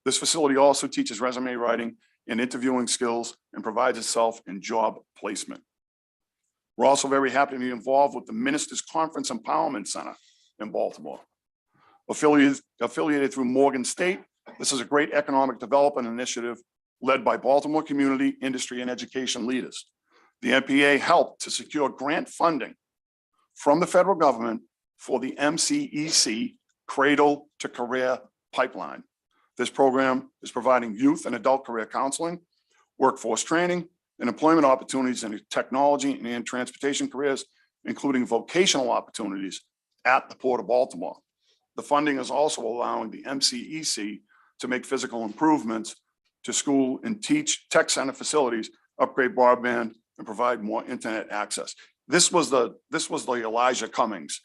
This facility also teaches resume writing and interviewing skills and provides itself in job placement. We're also very happy to be involved with the Ministers Conference Empowerment Center in Baltimore. Affiliated through Morgan State, this is a great economic development initiative led by Baltimore community, industry, and education leaders. The MPA helped to secure grant funding from the federal government for the MCEC Cradle to Career Pipeline. This program is providing youth and adult career counseling, workforce training, and employment opportunities in technology and transportation careers, including vocational opportunities at the Port of Baltimore. The funding is also allowing the MCEC to make physical improvements to school and teach tech center facilities, upgrade broadband, and provide more internet access. This was the Elijah Cummings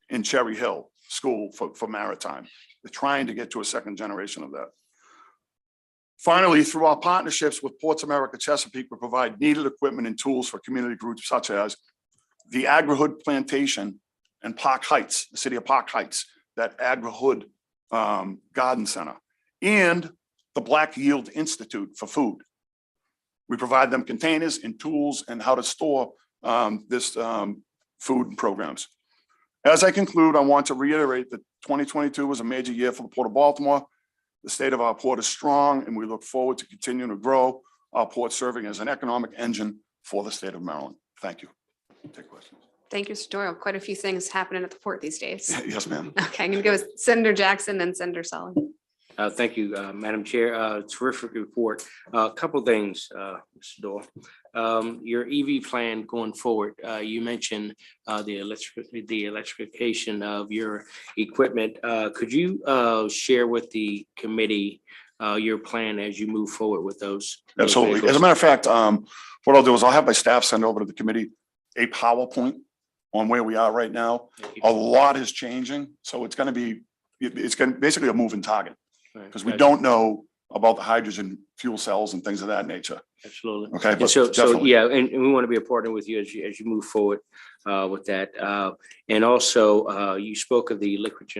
in Cherry Hill School for Maritime. They're trying to get to a second generation of that. Finally, through our partnerships with Ports America Chesapeake, we provide needed equipment and tools for community groups such as the Agri-Hood Plantation and Park Heights, the city of Park Heights, that Agri-Hood Garden Center, and the Black Yield Institute for food. We provide them containers and tools and how to store this food programs. As I conclude, I want to reiterate that 2022 was a major year for the Port of Baltimore. The state of our port is strong, and we look forward to continuing to grow our port, serving as an economic engine for the state of Maryland. Thank you. Take questions. Thank you, Mr. Doyle. Quite a few things happening at the port these days. Yes, ma'am. Okay, I'm going to go with Senator Jackson, then Senator Sullivan. Thank you, Madam Chair. Terrific report. A couple things, Mr. Doyle. Your EV plan going forward, you mentioned the electrification of your equipment. Could you share with the committee your plan as you move forward with those? Absolutely. As a matter of fact, what I'll do is I'll have my staff send over to the committee a PowerPoint on where we are right now. A lot is changing, so it's going to basically a moving target. Because we don't know about the hydrogen fuel cells and things of that nature. Absolutely. Okay. And so yeah, and we want to be a partner with you as you move forward with that. And also, you spoke of the liquid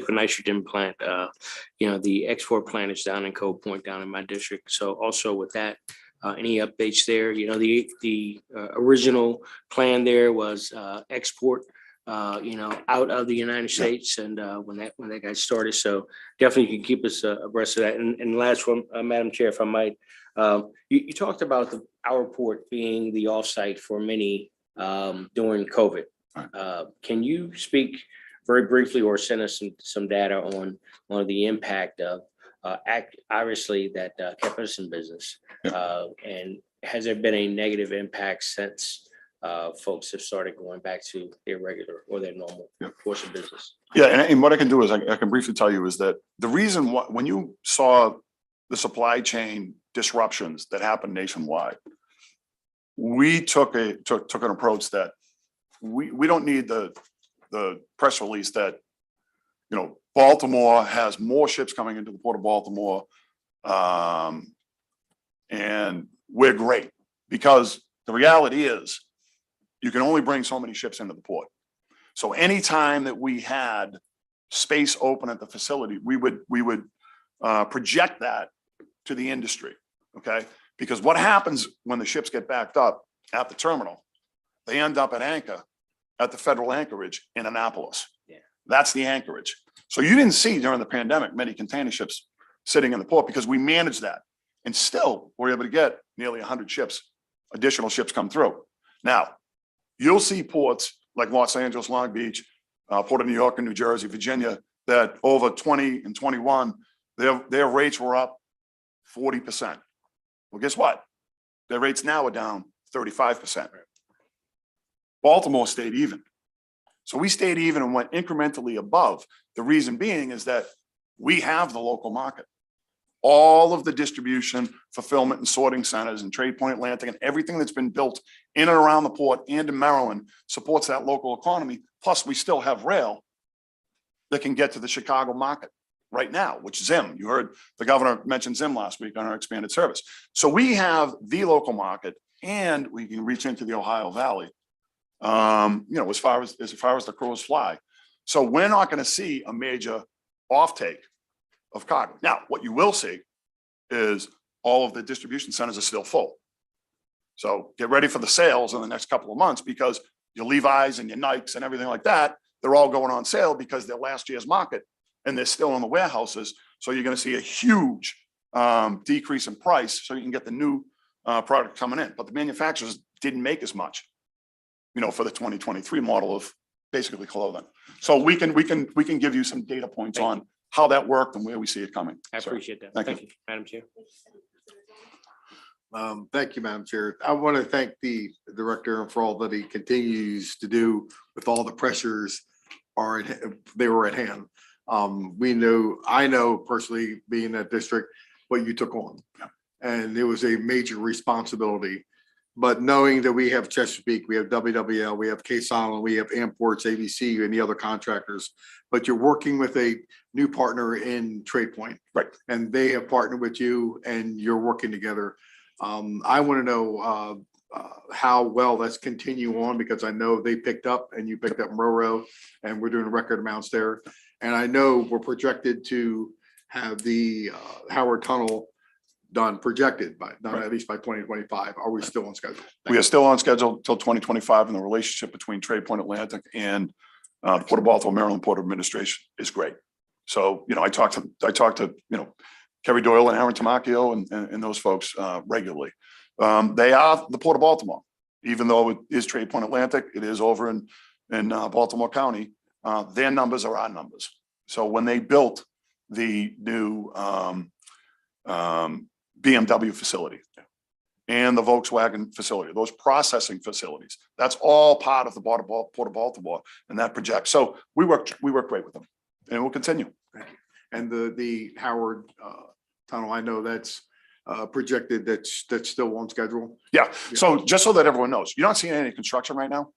nitrogen plant. The export plant is down in Cove Point, down in my district. So also with that, any updates there? The original plan there was export. Out of the United States, and when that got started. So definitely you can keep us abreast of that. And last one, Madam Chair, if I might, you talked about our port being the offsite for many during COVID. Can you speak very briefly or send us some data on the impact of obviously that kept us in business, and has there been a negative impact since folks have started going back to their regular or their normal course of business? Yeah, and what I can do is I can briefly tell you is that the reason why, when you saw the supply chain disruptions that happened nationwide, we took an approach that we don't need the press release that Baltimore has more ships coming into the Port of Baltimore, and we're great, because the reality is you can only bring so many ships into the port. So anytime that we had space open at the facility, we would project that to the industry, okay? Because what happens when the ships get backed up at the terminal, they end up at anchor at the federal anchorage in Annapolis. Yeah. That's the anchorage. So you didn't see during the pandemic many container ships sitting in the port, because we managed that. And still, we're able to get nearly 100 ships, additional ships come through. Now, you'll see ports like Los Angeles, Long Beach, Port of New York and New Jersey, Virginia, that over 20 and 21, their rates were up 40%. Well, guess what? Their rates now are down 35%. Baltimore stayed even. So we stayed even and went incrementally above. The reason being is that we have the local market. All of the distribution, fulfillment and sorting centers and Trade Point Atlantic and everything that's been built in and around the port and in Maryland supports that local economy. Plus, we still have rail that can get to the Chicago market right now, which Zim, you heard the governor mention Zim last week on our expanded service. So we have the local market and we can reach into the Ohio Valley, as far as the crows fly. So we're not going to see a major offtake of cargo. Now, what you will see is all of the distribution centers are still full. So get ready for the sales in the next couple of months because your Levi's and your Nikes and everything like that, they're all going on sale because they're last year's market and they're still in the warehouses. So you're going to see a huge decrease in price so you can get the new product coming in. But the manufacturers didn't make as much, for the 2023 model of basically clothing. So we can give you some data points on how that worked and where we see it coming. I appreciate that. Thank you. Madam Chair. Thank you, Madam Chair. I want to thank the director for all that he continues to do with all the pressures they were at hand. I know personally, being in that district, what you took on. And it was a major responsibility. But knowing that we have Chesapeake, we have WWL, we have Case Island, we have Amports, ABC, and the other contractors, but you're working with a new partner in Trade Point. Right. And they have partnered with you and you're working together. I want to know how well that's continue on because I know they picked up and you picked up Roro and we're doing record amounts there. And I know we're projected to have the Howard Tunnel projected at least by 2025. Are we still on schedule? We are still on schedule till 2025, and the relationship between Trade Point Atlantic and the Port of Baltimore, Maryland Port Administration is great. So, I talked to Kerry Doyle and Aaron Tamacchio and those folks regularly. They are the Port of Baltimore, even though it is Trade Point Atlantic, it is over in Baltimore County. Their numbers are our numbers. So when they built the new BMW facility and the Volkswagen facility, those processing facilities, that's all part of the Port of Baltimore and that projects. So we work great with them and we'll continue. Thank you. And the Howard Tunnel, I know that's projected, that's still on schedule. Yeah. So just so that everyone knows, you're not seeing any construction right now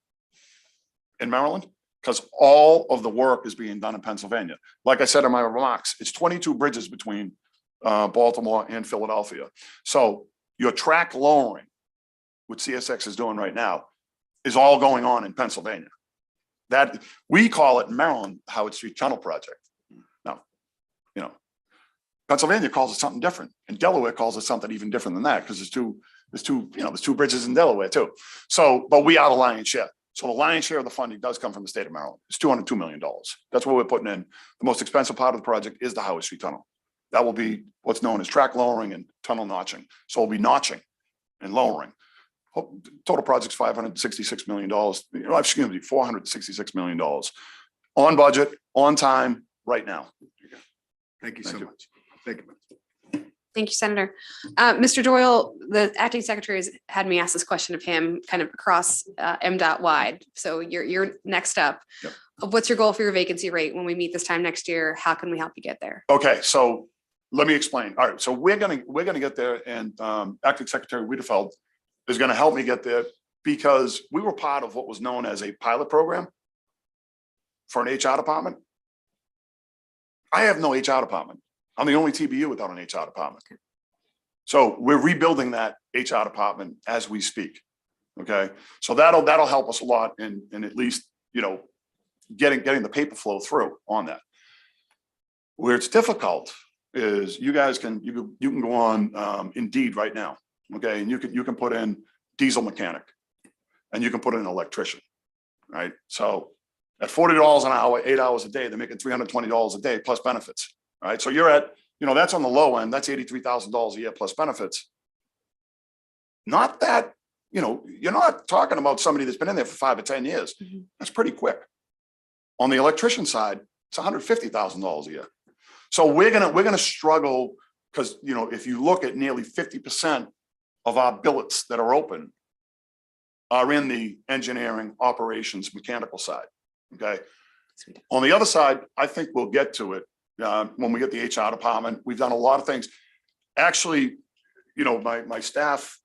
in Maryland because all of the work is being done in Pennsylvania. Like I said in my remarks, it's 22 bridges between Baltimore and Philadelphia. So your track lowering, which CSX is doing right now, is all going on in Pennsylvania. That we call it in Maryland Howard Street Tunnel Project. Now, Pennsylvania calls it something different, and Delaware calls it something even different than that because there's two bridges in Delaware too. So, but we are the lion's share. So the lion's share of the funding does come from the state of Maryland. It's $202 million. That's what we're putting in. The most expensive part of the project is the Howard Street Tunnel. That will be what's known as track lowering and tunnel notching. So we'll be notching and lowering. Total project's $566 million. $466 million on budget, on time, right now. Thank you so much. Thank you. Thank you, Senator. Mr. Doyle, the acting secretary has had me ask this question of him kind of across MDOT wide. So you're next up. Yep. What's your goal for your vacancy rate when we meet this time next year? How can we help you get there? Okay, so let me explain. All right, so we're gonna get there, and Acting Secretary Wiedefeld is gonna help me get there because we were part of what was known as a pilot program for an HR department. I have no HR department. I'm the only TBU without an HR department. So we're rebuilding that HR department as we speak. Okay, so that'll help us a lot in at least getting the paper flow through on that. Where it's difficult is you can go on Indeed right now, okay, and you can put in diesel mechanic, and you can put in an electrician, right? So at $40 an hour, 8 hours a day, they're making $320 a day plus benefits, right? So you're at, that's on the low end, that's $83,000 a year plus benefits. Not that, you're not talking about somebody that's been in there for 5 or 10 years. Mm-hmm. That's pretty quick. On the electrician side, it's $150,000 a year. So we're gonna struggle because if you look at nearly 50% of our billets that are open are in the engineering, operations, mechanical side. Okay. On the other side, I think we'll get to it when we get the HR department. We've done a lot of things. Actually, you know, my staff,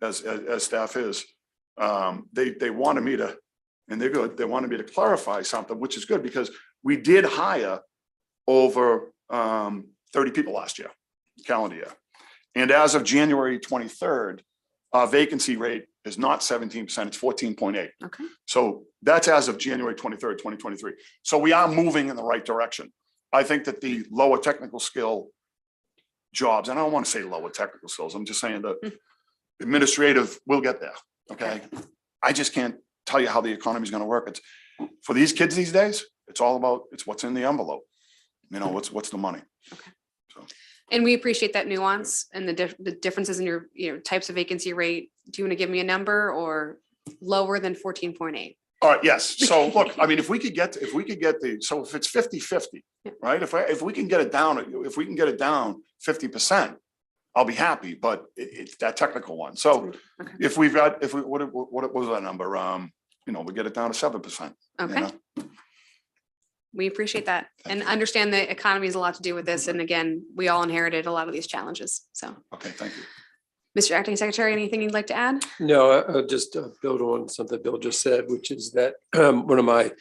as staff is, they wanted me to, and they're good, they wanted me to clarify something, which is good because we did hire over 30 people last year, calendar year. And as of January 23rd, our vacancy rate is not 17%, it's 14.8. Okay. So that's as of January 23rd, 2023. So we are moving in the right direction. I think that the lower technical skill jobs, and I don't want to say lower technical skills, I'm just saying that administrative, we'll get there, okay? I just can't tell you how the economy is going to work. It's for these kids these days, it's all about, it's what's in the envelope. You know, what's the money? Okay. So. And we appreciate that nuance and the differences in your, you know, types of vacancy rate. Do you want to give me a number or lower than 14.8? All right, yes. So look, I mean, if we could get so if it's 50-50, right? If we can get it down 50%, I'll be happy, but it's that technical one. So okay. if we what was that number? You know, we get it down to 7%. Okay. You know? We appreciate that and understand the economy has a lot to do with this. And again, we all inherited a lot of these challenges. So. Okay, thank you. Mr. Acting Secretary, anything you'd like to add? No, I'll just build on something Bill just said, which is that one of my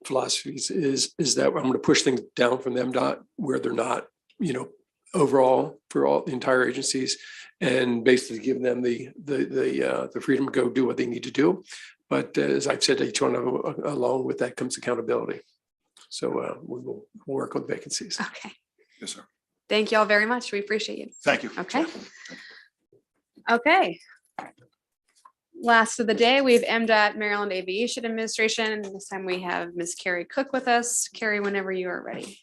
philosophies is that I'm going to push things down from the MDOT where they're not, you know, overall for all the entire agencies, and basically give them the freedom to go do what they need to do. But as I've said, each one along with that comes accountability. So we will work on vacancies. Okay. Yes, sir. Thank you all very much. We appreciate you. Thank you. Okay. Okay. Last of the day, we have MDOT Maryland Aviation Administration. This time we have Ms. Carrie Cook with us. Carrie, whenever you are ready.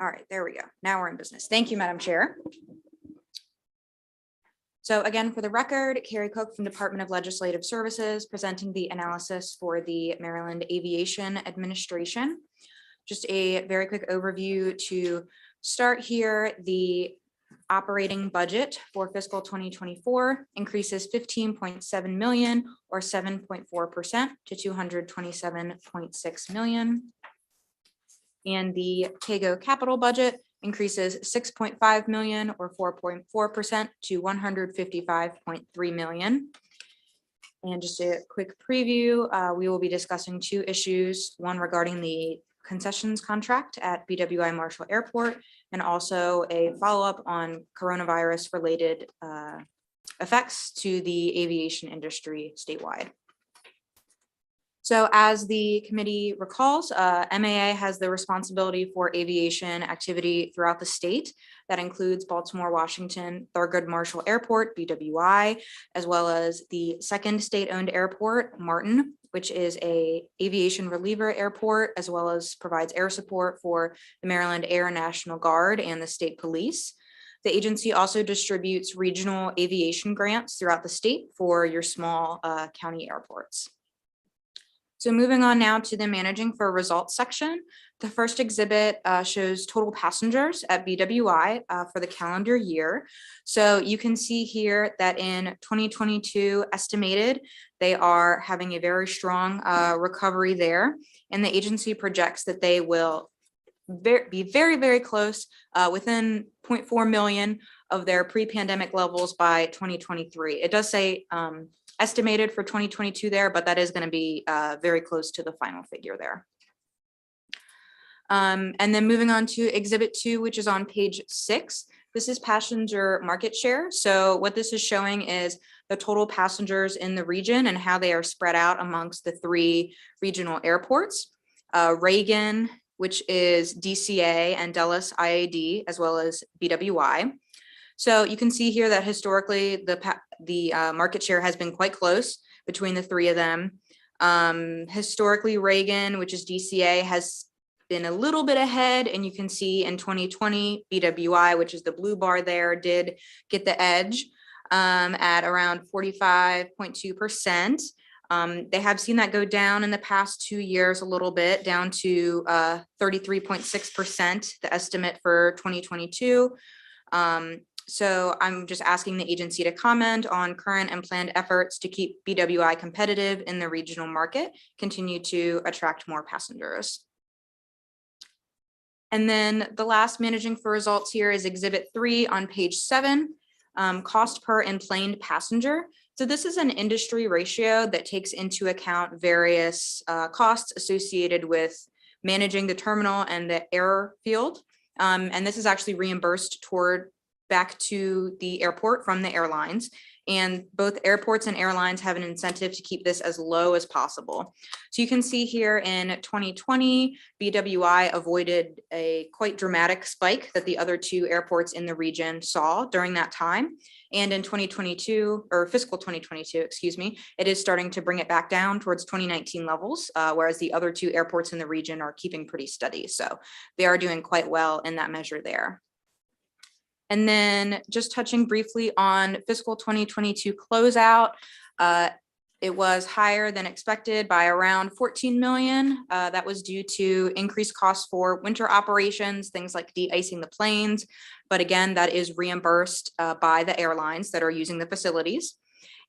All right, there we go. Now we're in business. Thank you, Madam Chair. So again, for the record, Carrie Cook from Department of Legislative Services presenting the analysis for the Maryland Aviation Administration. Just a very quick overview to start here. The operating budget for fiscal 2024 increases 15.7 million or 7.4% to 227.6 million. And the KGO capital budget increases 6.5 million or 4.4% to 155.3 million. And just a quick preview, we will be discussing two issues, one regarding the concessions contract at BWI Marshall Airport, and also a follow-up on coronavirus related effects to the aviation industry statewide. So as the committee recalls, MAA has the responsibility for aviation activity throughout the state. That includes Baltimore, Washington, Thurgood Marshall Airport, BWI, as well as the second state-owned airport, Martin, which is a aviation reliever airport, as well as provides air support for the Maryland Air National Guard and the state police. The agency also distributes regional aviation grants throughout the state for your small county airports. So moving on now to the managing for results section. The first exhibit shows total passengers at BWI for the calendar year. So you can see here that in 2022 estimated, they are having a very strong recovery there. And the agency projects that they will be very, very close within 0.4 million of their pre-pandemic levels by 2023. It does say estimated for 2022 there, but that is going to be very close to the final figure there. And then moving on to exhibit 2, which is on page 6. This is passenger market share. So what this is showing is the total passengers in the region and how they are spread out amongst the 3 regional airports. Reagan, which is DCA, and Dulles IAD, as well as BWI. So you can see here that historically the market share has been quite close between the 3 of them. Historically, Reagan, which is DCA, has been a little bit ahead, and you can see in 2020, BWI, which is the blue bar there, did get the edge at around 45.2%. They have seen that go down in the past 2 years a little bit, down to 33.6%, the estimate for 2022. So I'm just asking the agency to comment on current and planned efforts to keep BWI competitive in the regional market, continue to attract more passengers. And then the last managing for results here is Exhibit 3 on page 7, cost per enplaned passenger. So this is an industry ratio that takes into account various costs associated with managing the terminal and the airfield. And this is actually reimbursed back to the airport from the airlines. And both airports and airlines have an incentive to keep this as low as possible. So you can see here in 2020, BWI avoided a quite dramatic spike that the other two airports in the region saw during that time. And in 2022, or fiscal 2022, excuse me, it is starting to bring it back down towards 2019 levels, whereas the other two airports in the region are keeping pretty steady. So they are doing quite well in that measure there. And then just touching briefly on fiscal 2022 closeout, it was higher than expected by around 14 million. That was due to increased costs for winter operations, things like de-icing the planes. But again, that is reimbursed by the airlines that are using the facilities.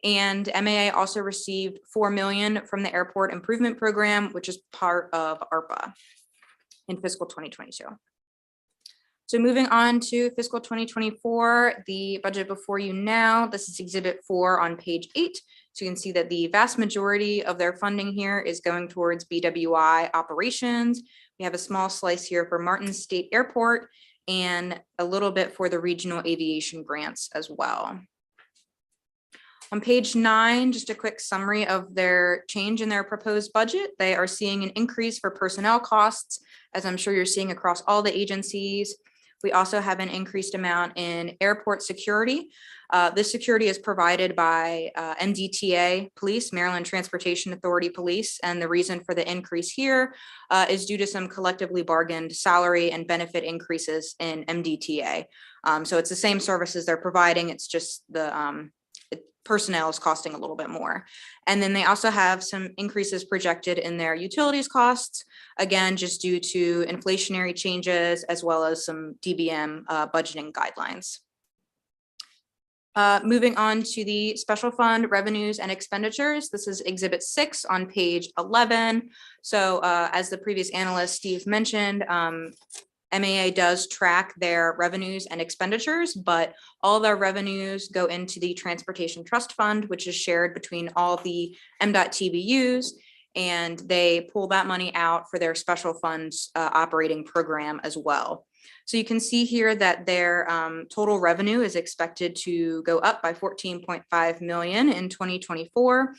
And MAA also received 4 million from the Airport Improvement Program, which is part of ARPA in fiscal 2022. So moving on to fiscal 2024, the budget before you now, this is Exhibit 4 on page 8. So you can see that the vast majority of their funding here is going towards BWI operations. We have a small slice here for Martin State Airport and a little bit for the regional aviation grants as well. On page 9, just a quick summary of their change in their proposed budget. They are seeing an increase for personnel costs, as I'm sure you're seeing across all the agencies. We also have an increased amount in airport security. This security is provided by MDTA Police, Maryland Transportation Authority Police, and the reason for the increase here is due to some collectively bargained salary and benefit increases in MDTA. So it's the same services they're providing, it's just the personnel is costing a little bit more. And then they also have some increases projected in their utilities costs, again, just due to inflationary changes as well as some DBM budgeting guidelines. Moving on to the special fund revenues and expenditures. This is Exhibit 6 on page 11. So as the previous analyst Steve mentioned, MAA does track their revenues and expenditures, but all their revenues go into the Transportation Trust Fund, which is shared between all the MDOT TBUs, and they pull that money out for their special funds operating program as well. So you can see here that their total revenue is expected to go up by 14.5 million in 2024.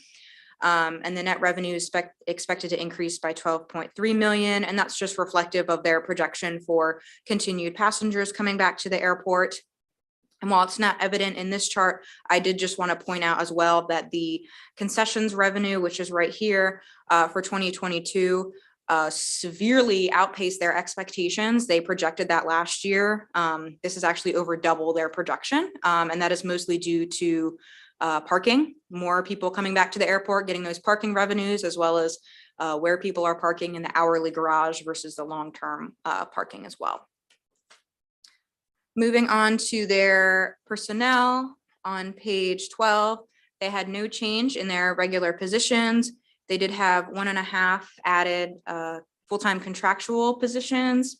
And the net revenue is expected to increase by 12.3 million. And that's just reflective of their projection for continued passengers coming back to the airport. And while it's not evident in this chart, I did just want to point out as well that the concessions revenue, which is right here for 2022, severely outpaced their expectations. They projected that last year. This is actually over double their projection. And that is mostly due to parking, more people coming back to the airport, getting those parking revenues, as well as where people are parking in the hourly garage versus the long-term parking as well. Moving on to their personnel on page 12, they had no change in their regular positions. They did have 1.5 added full-time contractual positions.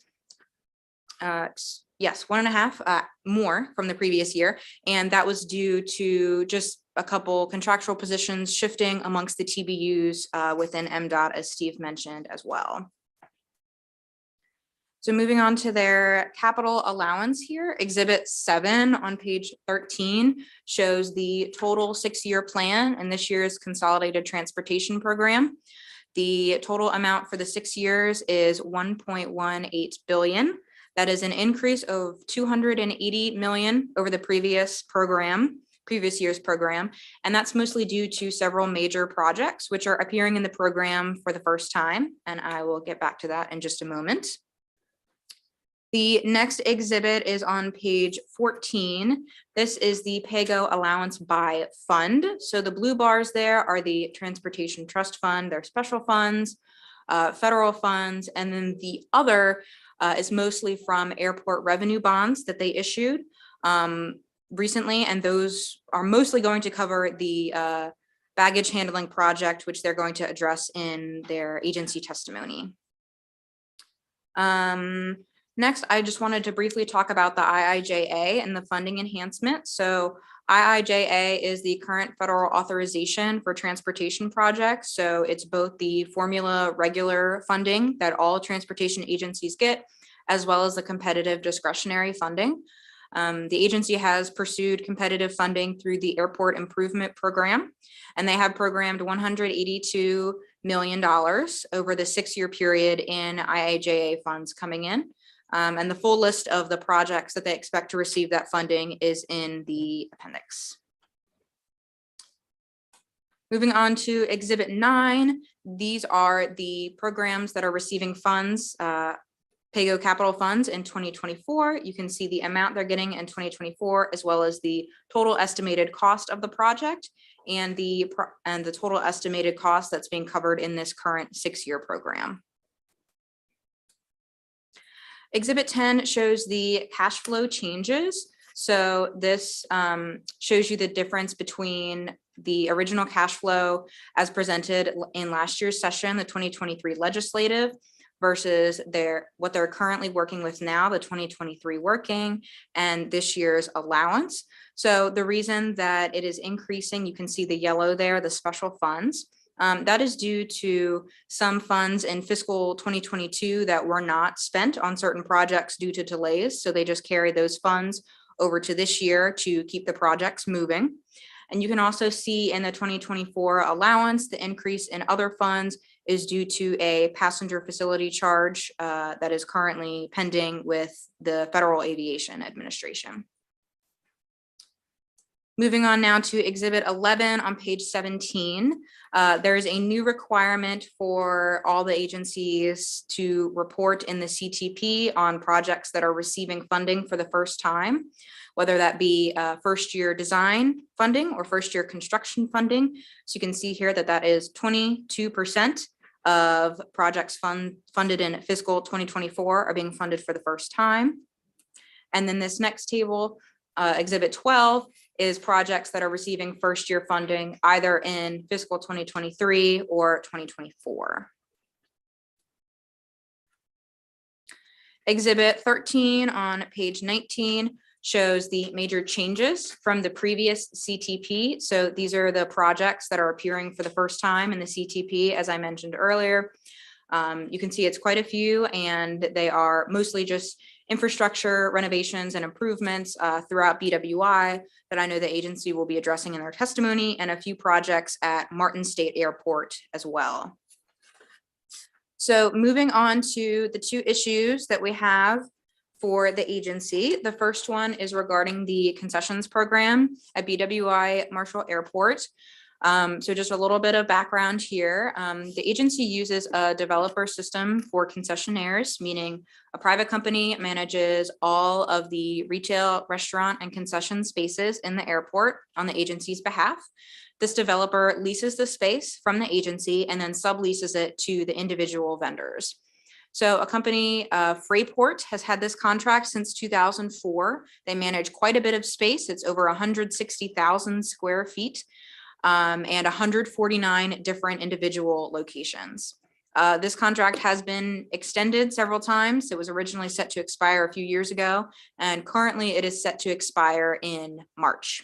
Yes, 1.5 more from the previous year. And that was due to just a couple contractual positions shifting amongst the TBUs within MDOT, as Steve mentioned as well. So moving on to their capital allowance here, Exhibit 7 on page 13 shows the total 6-year plan and this year's consolidated transportation program. The total amount for the 6 years is 1.18 billion. That is an increase of 280 million over the previous program. previous year's program. And that's mostly due to several major projects which are appearing in the program for the first time. And I will get back to that in just a moment. The next exhibit is on page 14. This is the PAYGO allowance by fund. So the blue bars there are the Transportation Trust Fund, their special funds, federal funds, and then the other is mostly from airport revenue bonds that they issued recently, and those are mostly going to cover the baggage handling project, which they're going to address in their agency testimony. Next, I just wanted to briefly talk about the IIJA and the funding enhancement. So IIJA is the current federal authorization for transportation projects. So it's both the formula regular funding that all transportation agencies get, as well as the competitive discretionary funding. The agency has pursued competitive funding through the Airport Improvement Program, and they have programmed $182 million over the 6-year period in IIJA funds coming in. And the full list of the projects that they expect to receive that funding is in the appendix. Moving on to Exhibit 9, these are the programs that are receiving funds, PAYGO capital funds in 2024. You can see the amount they're getting in 2024, as well as the total estimated cost of the project and the total estimated cost that's being covered in this current 6-year program. Exhibit 10 shows the cash flow changes. So this shows you the difference between the original cash flow as presented in last year's session, the 2023 legislative, versus what they're currently working with now, the 2023 working, and this year's allowance. So the reason that it is increasing, you can see the yellow there, the special funds. That is due to some funds in fiscal 2022 that were not spent on certain projects due to delays. So they just carry those funds over to this year to keep the projects moving. And you can also see in the 2024 allowance, the increase in other funds is due to a passenger facility charge that is currently pending with the Federal Aviation Administration. Moving on now to Exhibit 11 on page 17. There is a new requirement for all the agencies to report in the CTP on projects that are receiving funding for the first time, whether that be first-year design funding or first-year construction funding. So you can see here that that is 22% of projects funded in fiscal 2024 are being funded for the first time. And then this next table, Exhibit 12, is projects that are receiving first-year funding either in fiscal 2023 or 2024. Exhibit 13 on page 19 shows the major changes from the previous CTP. So these are the projects that are appearing for the first time in the CTP, as I mentioned earlier. You can see it's quite a few, and they are mostly just infrastructure renovations and improvements throughout BWI that I know the agency will be addressing in their testimony, and a few projects at Martin State Airport as well. So moving on to the 2 issues that we have for the agency. The first one is regarding the concessions program at BWI Marshall Airport. So just a little bit of background here. The agency uses a developer system for concessionaires, meaning a private company manages all of the retail, restaurant, and concession spaces in the airport on the agency's behalf. This developer leases the space from the agency and then subleases it to the individual vendors. So a company, Fraport, has had this contract since 2004. They manage quite a bit of space. It's over 160,000 square feet. And 149 different individual locations. This contract has been extended several times. It was originally set to expire a few years ago, and currently it is set to expire in March.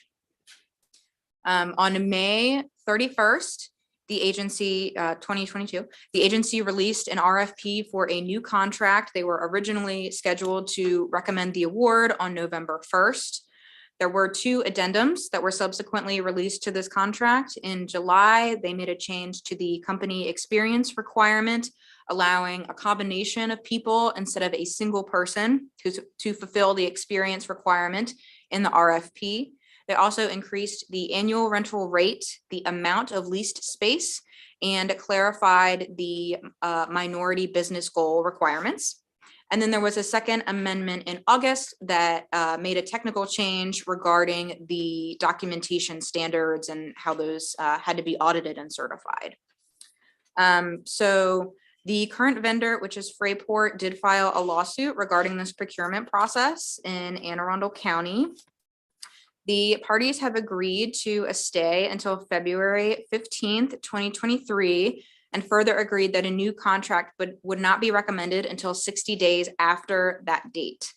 On May 31st, the agency, 2022, the agency released an RFP for a new contract. They were originally scheduled to recommend the award on November 1st. There were 2 addendums that were subsequently released to this contract. In July, they made a change to the company experience requirement, allowing a combination of people instead of a single person to fulfill the experience requirement in the RFP. They also increased the annual rental rate, the amount of leased space, and clarified the minority business goal requirements. And then there was a second amendment in August that made a technical change regarding the documentation standards and how those had to be audited and certified. So the current vendor, which is Fraport, did file a lawsuit regarding this procurement process in Anne Arundel County. The parties have agreed to a stay until February 15th, 2023, and further agreed that a new contract would not be recommended until 60 days after that date.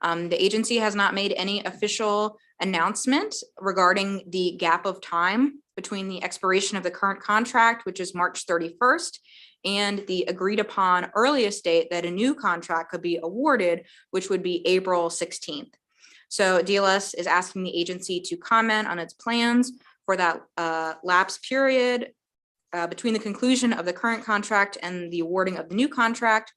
The agency has not made any official announcement regarding the gap of time between the expiration of the current contract, which is March 31st, and the agreed upon earliest date that a new contract could be awarded, which would be April 16th. So DLS is asking the agency to comment on its plans for that lapse period between the conclusion of the current contract and the awarding of the new contract,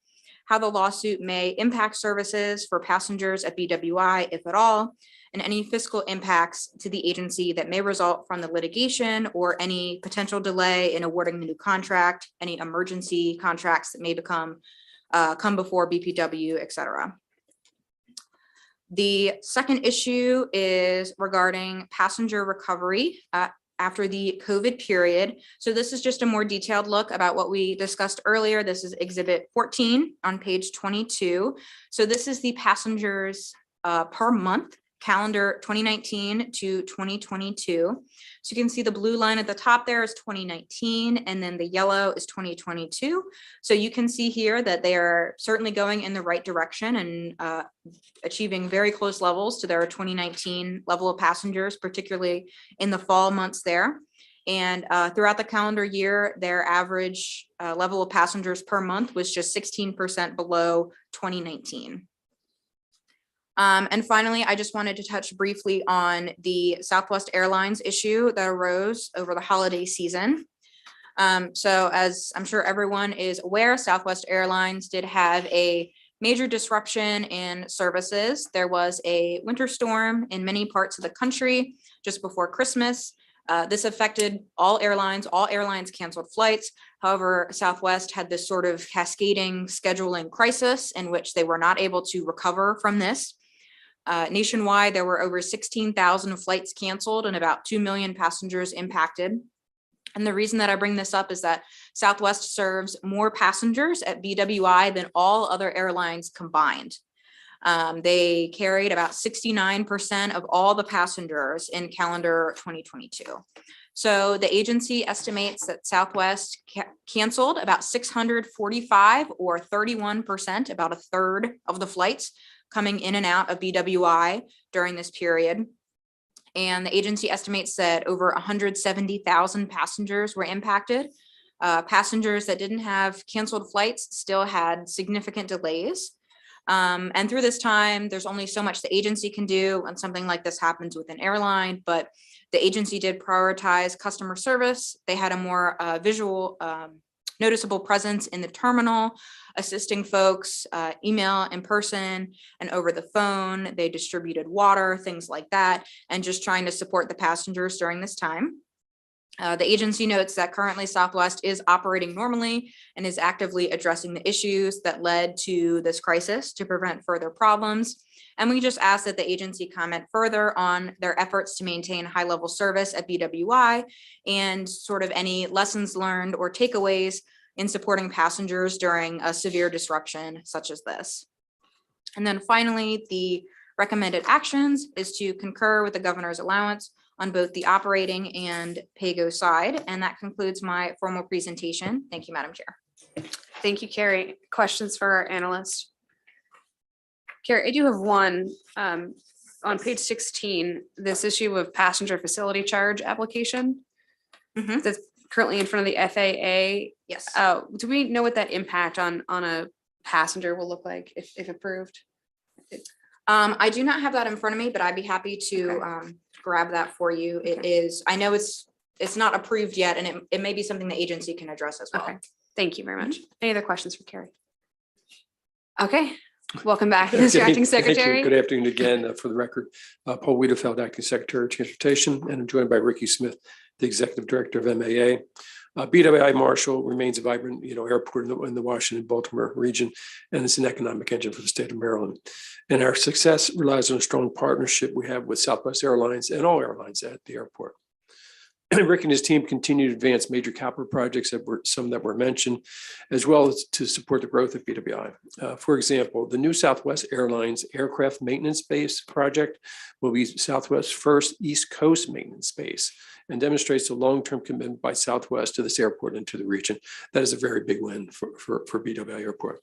how the lawsuit may impact services for passengers at BWI, if at all, and any fiscal impacts to the agency that may result from the litigation or any potential delay in awarding the new contract, any emergency contracts that may come before BPW, et cetera. The second issue is regarding passenger recovery after the COVID period. So this is just a more detailed look about what we discussed earlier. This is Exhibit 14 on page 22. So this is the passengers per month, calendar 2019 to 2022. So you can see the blue line at the top there is 2019, and then the yellow is 2022. So you can see here that they are certainly going in the right direction and achieving very close levels to their 2019 level of passengers, particularly in the fall months there. And throughout the calendar year, their average level of passengers per month was just 16% below 2019. And finally, I just wanted to touch briefly on the Southwest Airlines issue that arose over the holiday season. So as I'm sure everyone is aware, Southwest Airlines did have a major disruption in services. There was a winter storm in many parts of the country just before Christmas. This affected all airlines. All airlines canceled flights. However, Southwest had this sort of cascading scheduling crisis in which they were not able to recover from this. Nationwide, there were over 16,000 flights canceled and about 2 million passengers impacted. And the reason that I bring this up is that Southwest serves more passengers at BWI than all other airlines combined. They carried about 69% of all the passengers in calendar 2022. So the agency estimates that Southwest canceled about 645 or 31%, about a third of the flights coming in and out of BWI during this period. And the agency estimates that over 170,000 passengers were impacted. Passengers that didn't have canceled flights still had significant delays. And through this time, there's only so much the agency can do when something like this happens with an airline, but the agency did prioritize customer service. They had a more visual, noticeable presence in the terminal, assisting folks, email, in person, and over the phone. They distributed water, things like that, and just trying to support the passengers during this time. The agency notes that currently Southwest is operating normally and is actively addressing the issues that led to this crisis to prevent further problems. And we just ask that the agency comment further on their efforts to maintain high level service at BWI and sort of any lessons learned or takeaways in supporting passengers during a severe disruption such as this. And then finally, the recommended actions is to concur with the governor's allowance on both the operating and pay-go side. And that concludes my formal presentation. Thank you, Madam Chair. Thank you, Carrie. Questions for our analyst? Carrie, I do have one on page 16, this issue of passenger facility charge application that's currently in front of the FAA. Yes. Do we know what that impact on a passenger will look like if approved? I do not have that in front of me, but I'd be happy to grab that for you. It is, I know it's not approved yet, and it may be something the agency can address as well. Okay, thank you very much. Any other questions for Carrie? Okay, Welcome back, Mr. Okay, Acting thank you. Secretary. Good afternoon again. For the record, Paul Wiedefeld, Acting Secretary of Transportation, and I'm joined by Ricky Smith, the Executive Director of MAA. BWI Marshall remains a vibrant, airport in the Washington, Baltimore region, and it's an economic engine for the state of Maryland. And our success relies on a strong partnership we have with Southwest Airlines and all airlines at the airport. Rick and his team continue to advance major capital projects some that were mentioned, as well as to support the growth of BWI. For example, the new Southwest Airlines aircraft maintenance base project will be Southwest's first East Coast maintenance base and demonstrates the long-term commitment by Southwest to this airport and to the region. That is a very big win for BWI Airport.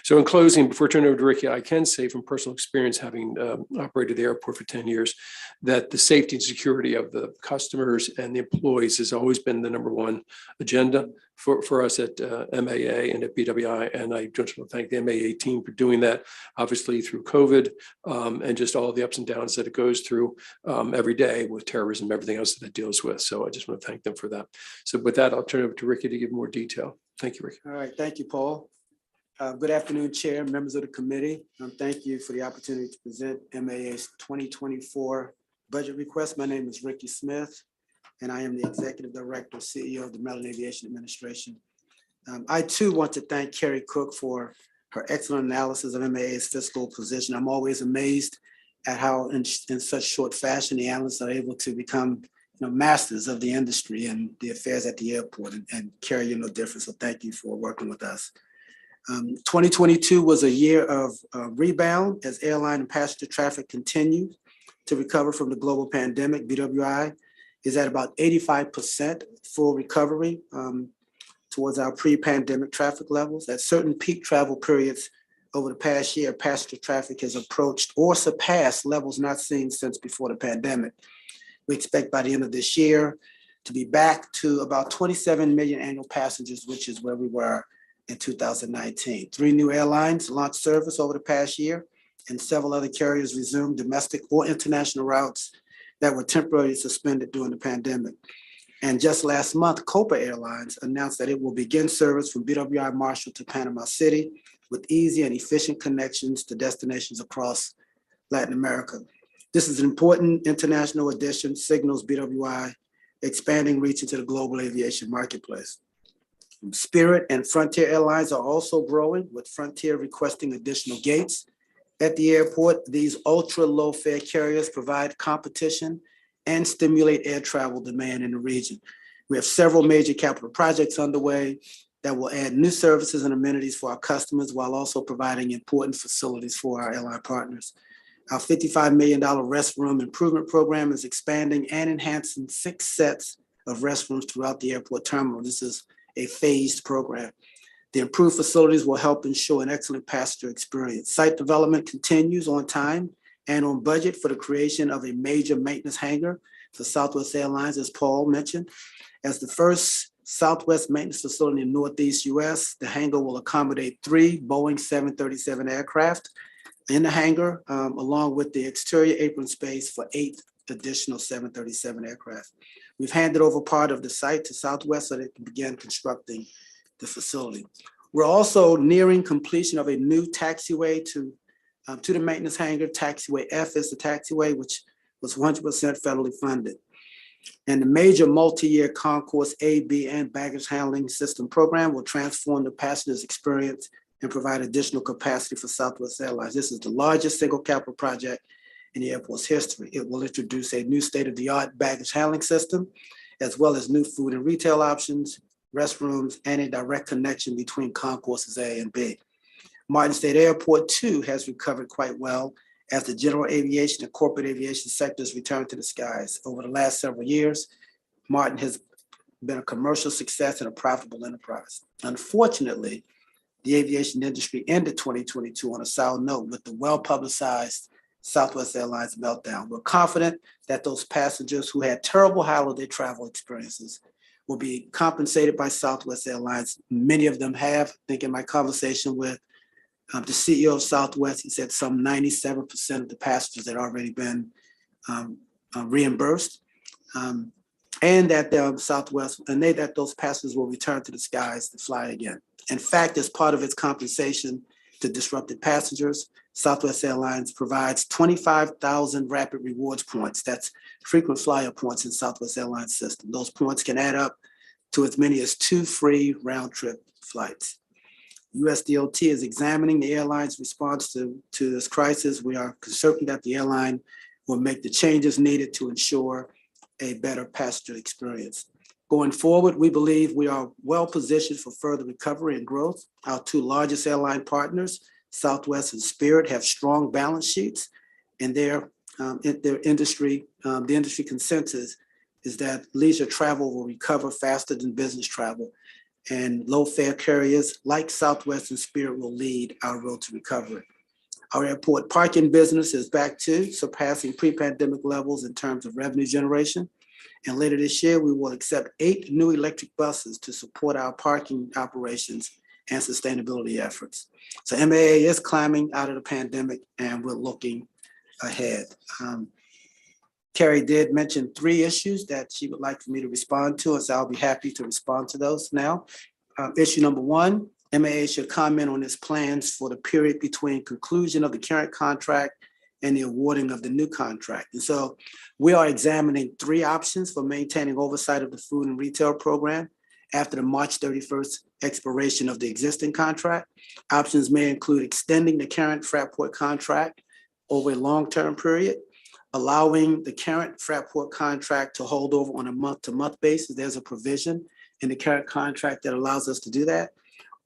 So in closing, before turning over to Ricky, I can say from personal experience, having operated the airport for 10 years, that the safety and security of the customers and the employees has always been the number one agenda for us at MAA and at BWI. And I just want to thank the MAA team for doing that, obviously through COVID and just all the ups and downs that it goes through every day with terrorism, everything else that it deals with. So I just want to thank them for that. So with that, I'll turn it over to Ricky to give more detail. Thank you, Ricky. All right, thank you, Paul. Good afternoon, Chair, members of the committee. Thank you for the opportunity to present MAA's 2024 budget request. My name is Ricky Smith, and I am the Executive Director, CEO of the Maryland Aviation Administration. I too want to thank Carrie Cook for her excellent analysis of MAA's fiscal position. I'm always amazed at how in such short fashion the analysts are able to become masters of the industry and the affairs at the airport, and Carrie, you're no different. So thank you for working with us. 2022 was a year of rebound as airline and passenger traffic continued to recover from the global pandemic. BWI is at about 85% full recovery towards our pre-pandemic traffic levels. At certain peak travel periods over the past year, passenger traffic has approached or surpassed levels not seen since before the pandemic. We expect by the end of this year to be back to about 27 million annual passengers, which is where we were in 2019. 3 new airlines launched service over the past year, and several other carriers resumed domestic or international routes that were temporarily suspended during the pandemic. And just last month, Copa Airlines announced that it will begin service from BWI Marshall to Panama City with easy and efficient connections to destinations across Latin America. This is an important international addition, signals BWI expanding reach into the global aviation marketplace. Spirit and Frontier Airlines are also growing, with Frontier requesting additional gates at the airport. These ultra low fare carriers provide competition and stimulate air travel demand in the region. We have several major capital projects underway that will add new services and amenities for our customers while also providing important facilities for our airline partners. Our $55 million restroom improvement program is expanding and enhancing 6 sets of restrooms throughout the airport terminal. This is a phased program. The improved facilities will help ensure an excellent passenger experience. Site development continues on time and on budget for the creation of a major maintenance hangar for Southwest Airlines, as Paul mentioned. As the first Southwest maintenance facility in Northeast US, the hangar will accommodate 3 Boeing 737 aircraft in the hangar, along with the exterior apron space for 8 additional 737 aircraft. We've handed over part of the site to Southwest so they can begin constructing the facility. We're also nearing completion of a new taxiway to the maintenance hangar. Taxiway F is the taxiway, which was 100% federally funded. And the major multi-year Concourse A, B, and baggage handling system program will transform the passenger's experience and provide additional capacity for Southwest Airlines. This is the largest single capital project in the airport's history. It will introduce a new state-of-the-art baggage handling system, as well as new food and retail options, restrooms, and a direct connection between concourses A and B. Martin State Airport, too, has recovered quite well as the general aviation and corporate aviation sectors return to the skies. Over the last several years, Martin has been a commercial success and a profitable enterprise. Unfortunately, the aviation industry ended 2022 on a sour note with the well-publicized Southwest Airlines meltdown. We're confident that those passengers who had terrible holiday travel experiences will be compensated by Southwest Airlines. Many of them have. I think in my conversation with the CEO of Southwest, he said some 97% of the passengers had already been reimbursed, and that that those passengers will return to the skies to fly again. In fact, as part of its compensation, to disrupted passengers. Southwest Airlines provides 25,000 rapid rewards points. That's frequent flyer points in Southwest Airlines system. Those points can add up to as many as 2 free round trip flights. USDOT is examining the airline's response to this crisis. We are certain that the airline will make the changes needed to ensure a better passenger experience. Going forward, we believe we are well positioned for further recovery and growth. Our 2 largest airline partners, Southwest and Spirit, have strong balance sheets, and their industry, the industry consensus is that leisure travel will recover faster than business travel, and low-fare carriers like Southwest and Spirit will lead our road to recovery. Our airport parking business is back to surpassing pre-pandemic levels in terms of revenue generation. And later this year, we will accept 8 new electric buses to support our parking operations and sustainability efforts. So MAA is climbing out of the pandemic, and we're looking ahead. Carrie did mention 3 issues that she would like for me to respond to, and so I'll be happy to respond to those now. Issue number 1, MAA should comment on its plans for the period between conclusion of the current contract and the awarding of the new contract. And so we are examining 3 options for maintaining oversight of the food and retail program after the March 31st expiration of the existing contract. Options may include extending the current Fraport contract over a long-term period, allowing the current Fraport contract to hold over on a month-to-month basis. There's a provision in the current contract that allows us to do that,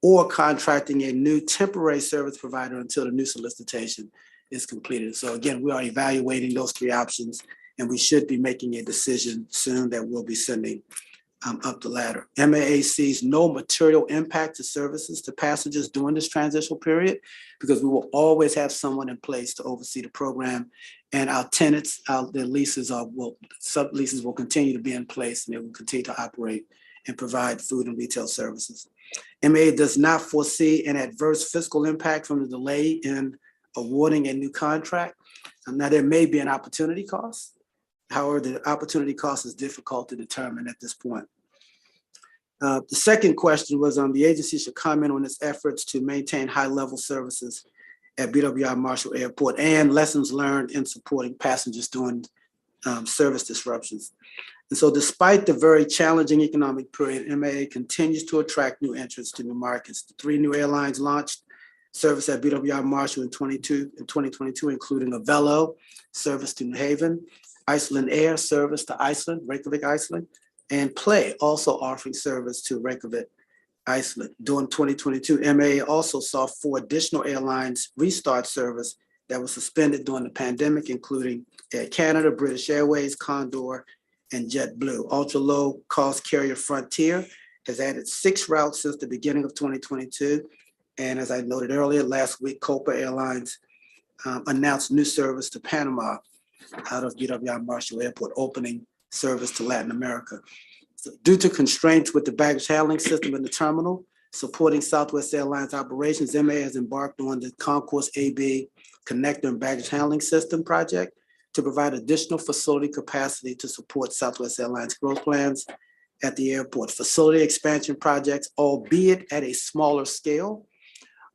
or contracting a new temporary service provider until the new solicitation is completed. So again, we are evaluating those 3 options, and we should be making a decision soon that we'll be sending up the ladder. MAA sees no material impact to services to passengers during this transitional period, because we will always have someone in place to oversee the program, and our tenants, their leases subleases will continue to be in place, and they will continue to operate and provide food and retail services. MAA does not foresee an adverse fiscal impact from the delay in awarding a new contract. Now, there may be an opportunity cost. However, the opportunity cost is difficult to determine at this point. The second question was the agency should comment on its efforts to maintain high-level services at BWI Marshall Airport and lessons learned in supporting passengers during service disruptions. And so despite the very challenging economic period, MAA continues to attract new entrants to new markets. The 3 new airlines launched service at BWI Marshall in 2022, including Avello service to New Haven, Iceland Air service to Iceland, Reykjavik, Iceland, and Play also offering service to Reykjavik, Iceland. During 2022, MAA also saw 4 additional airlines restart service that was suspended during the pandemic, including Air Canada, British Airways, Condor, and JetBlue. Ultra low cost carrier Frontier has added 6 routes since the beginning of 2022. And as I noted earlier, last week, Copa Airlines announced new service to Panama out of BWI Marshall Airport, opening service to Latin America. So due to constraints with the baggage handling system in the terminal, supporting Southwest Airlines operations, MA has embarked on the Concourse AB Connector and Baggage Handling System project to provide additional facility capacity to support Southwest Airlines growth plans at the airport. Facility expansion projects, albeit at a smaller scale,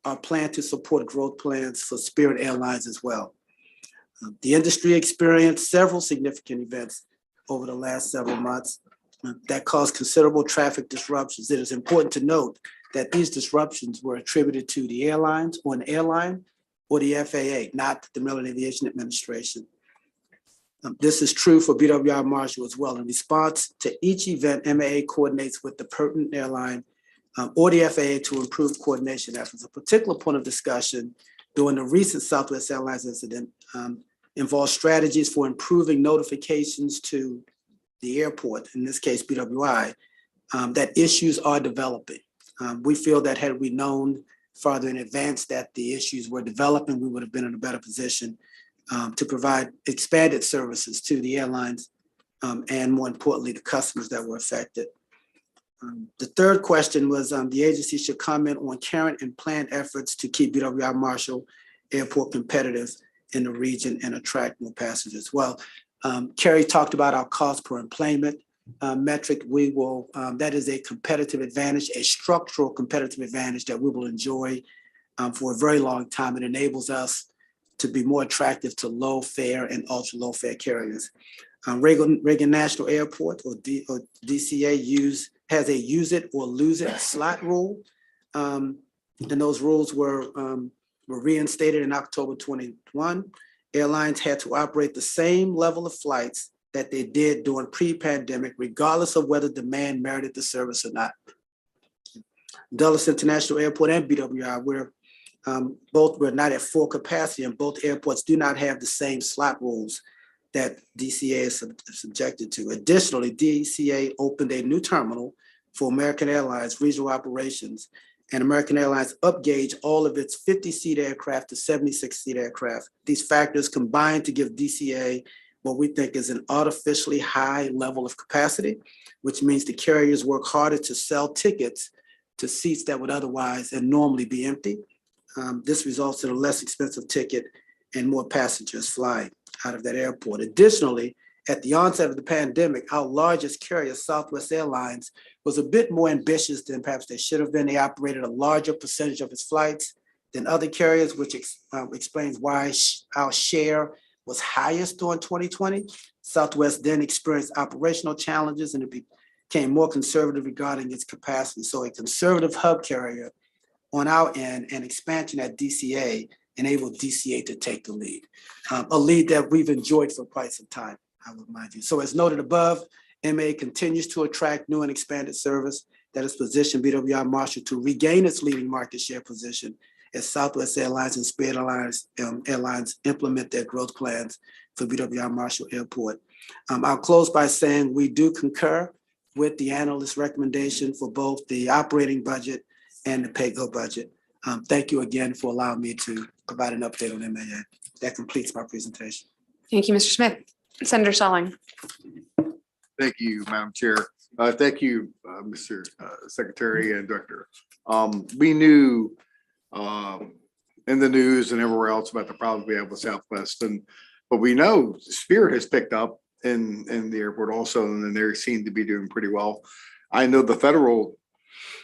are planned to support growth plans for Spirit Airlines as well. The industry experienced several significant events over the last several months that caused considerable traffic disruptions. It is important to note that these disruptions were attributed to the airlines or an airline or the FAA, not the Maryland Aviation Administration. This is true for BWI Marshall as well. In response to each event, MAA coordinates with the pertinent airline or the FAA to improve coordination efforts. A particular point of discussion during the recent Southwest Airlines incident involves strategies for improving notifications to the airport, in this case BWI, that issues are developing. We feel that had we known farther in advance that the issues were developing, we would have been in a better position to provide expanded services to the airlines and, more importantly, the customers that were affected. The third question was the agency should comment on current and planned efforts to keep BWI Marshall Airport competitive in the region and attract more passengers. Well, Kerry talked about our cost per enplanement metric. We will, that is a competitive advantage, a structural competitive advantage that we will enjoy for a very long time. It enables us to be more attractive to low fare and ultra low fare carriers. Reagan National Airport, or DCA, has a use it or lose it slot rule. And those rules were reinstated in October 21. Airlines had to operate the same level of flights that they did during pre-pandemic, regardless of whether demand merited the service or not. Dulles International Airport and BWI, both were not at full capacity, and both airports do not have the same slot rules that DCA is subjected to. Additionally, DCA opened a new terminal for American Airlines regional operations, and American Airlines upgauged all of its 50-seat aircraft to 76-seat aircraft. These factors combined to give DCA what we think is an artificially high level of capacity, which means the carriers work harder to sell tickets to seats that would otherwise and normally be empty. This results in a less expensive ticket and more passengers flying out of that airport. Additionally, at the onset of the pandemic, our largest carrier, Southwest Airlines, was a bit more ambitious than perhaps they should have been. They operated a larger percentage of its flights than other carriers, which explains why our share was highest during 2020. Southwest then experienced operational challenges, and it became more conservative regarding its capacity. So a conservative hub carrier on our end and expansion at DCA enabled DCA to take the lead, a lead that we've enjoyed for quite some time, I would remind you. So as noted above, MA continues to attract new and expanded service that has positioned BWI Marshall to regain its leading market share position as Southwest Airlines and Spirit Airlines implement their growth plans for BWI Marshall Airport. I'll close by saying we do concur with the analyst recommendation for both the operating budget and the pay-go budget. Thank you again for allowing me to provide an update on MAA. That completes my presentation. Thank you, Mr. Smith. Senator Stalling. Thank you, Madam Chair. Thank you, Mr. Secretary and Director. We knew in the news and everywhere else about the problems we have with Southwest, but we know Spirit has picked up in the airport also, and they seem to be doing pretty well. I know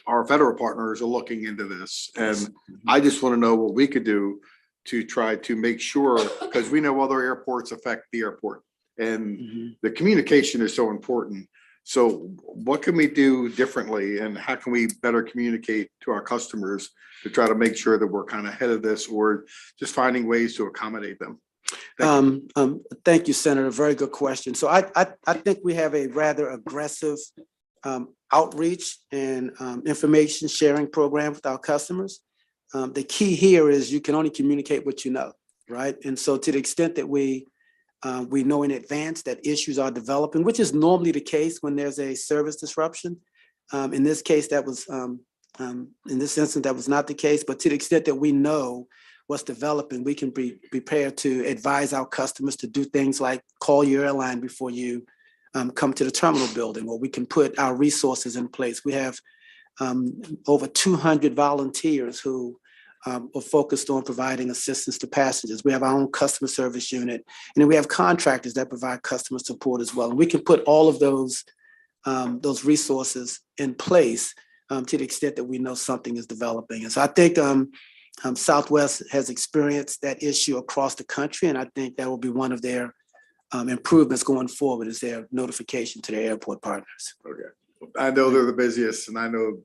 our federal partners are looking into this, and I just want to know what we could do to try to make sure, because we know other airports affect the airport, and the communication is so important. So what can we do differently, and how can we better communicate to our customers to try to make sure that we're kind of ahead of this, or just finding ways to accommodate them? Thank you, Senator. Very good question. So I think we have a rather aggressive outreach and information sharing program with our customers. The key here is you can only communicate what you know, right? And so to the extent that we know in advance that issues are developing, which is normally the case when there's a service disruption. In this case, in this instance, that was not the case. But to the extent that we know what's developing, we can be prepared to advise our customers to do things like call your airline before you come to the terminal building, or we can put our resources in place. We have over 200 volunteers who are focused on providing assistance to passengers. We have our own customer service unit, and then we have contractors that provide customer support as well. And we can put all of those resources in place to the extent that we know something is developing. And so I think Southwest has experienced that issue across the country, and I think that will be one of their improvements going forward, is their notification to their airport partners. Okay, I know they're the busiest, and I know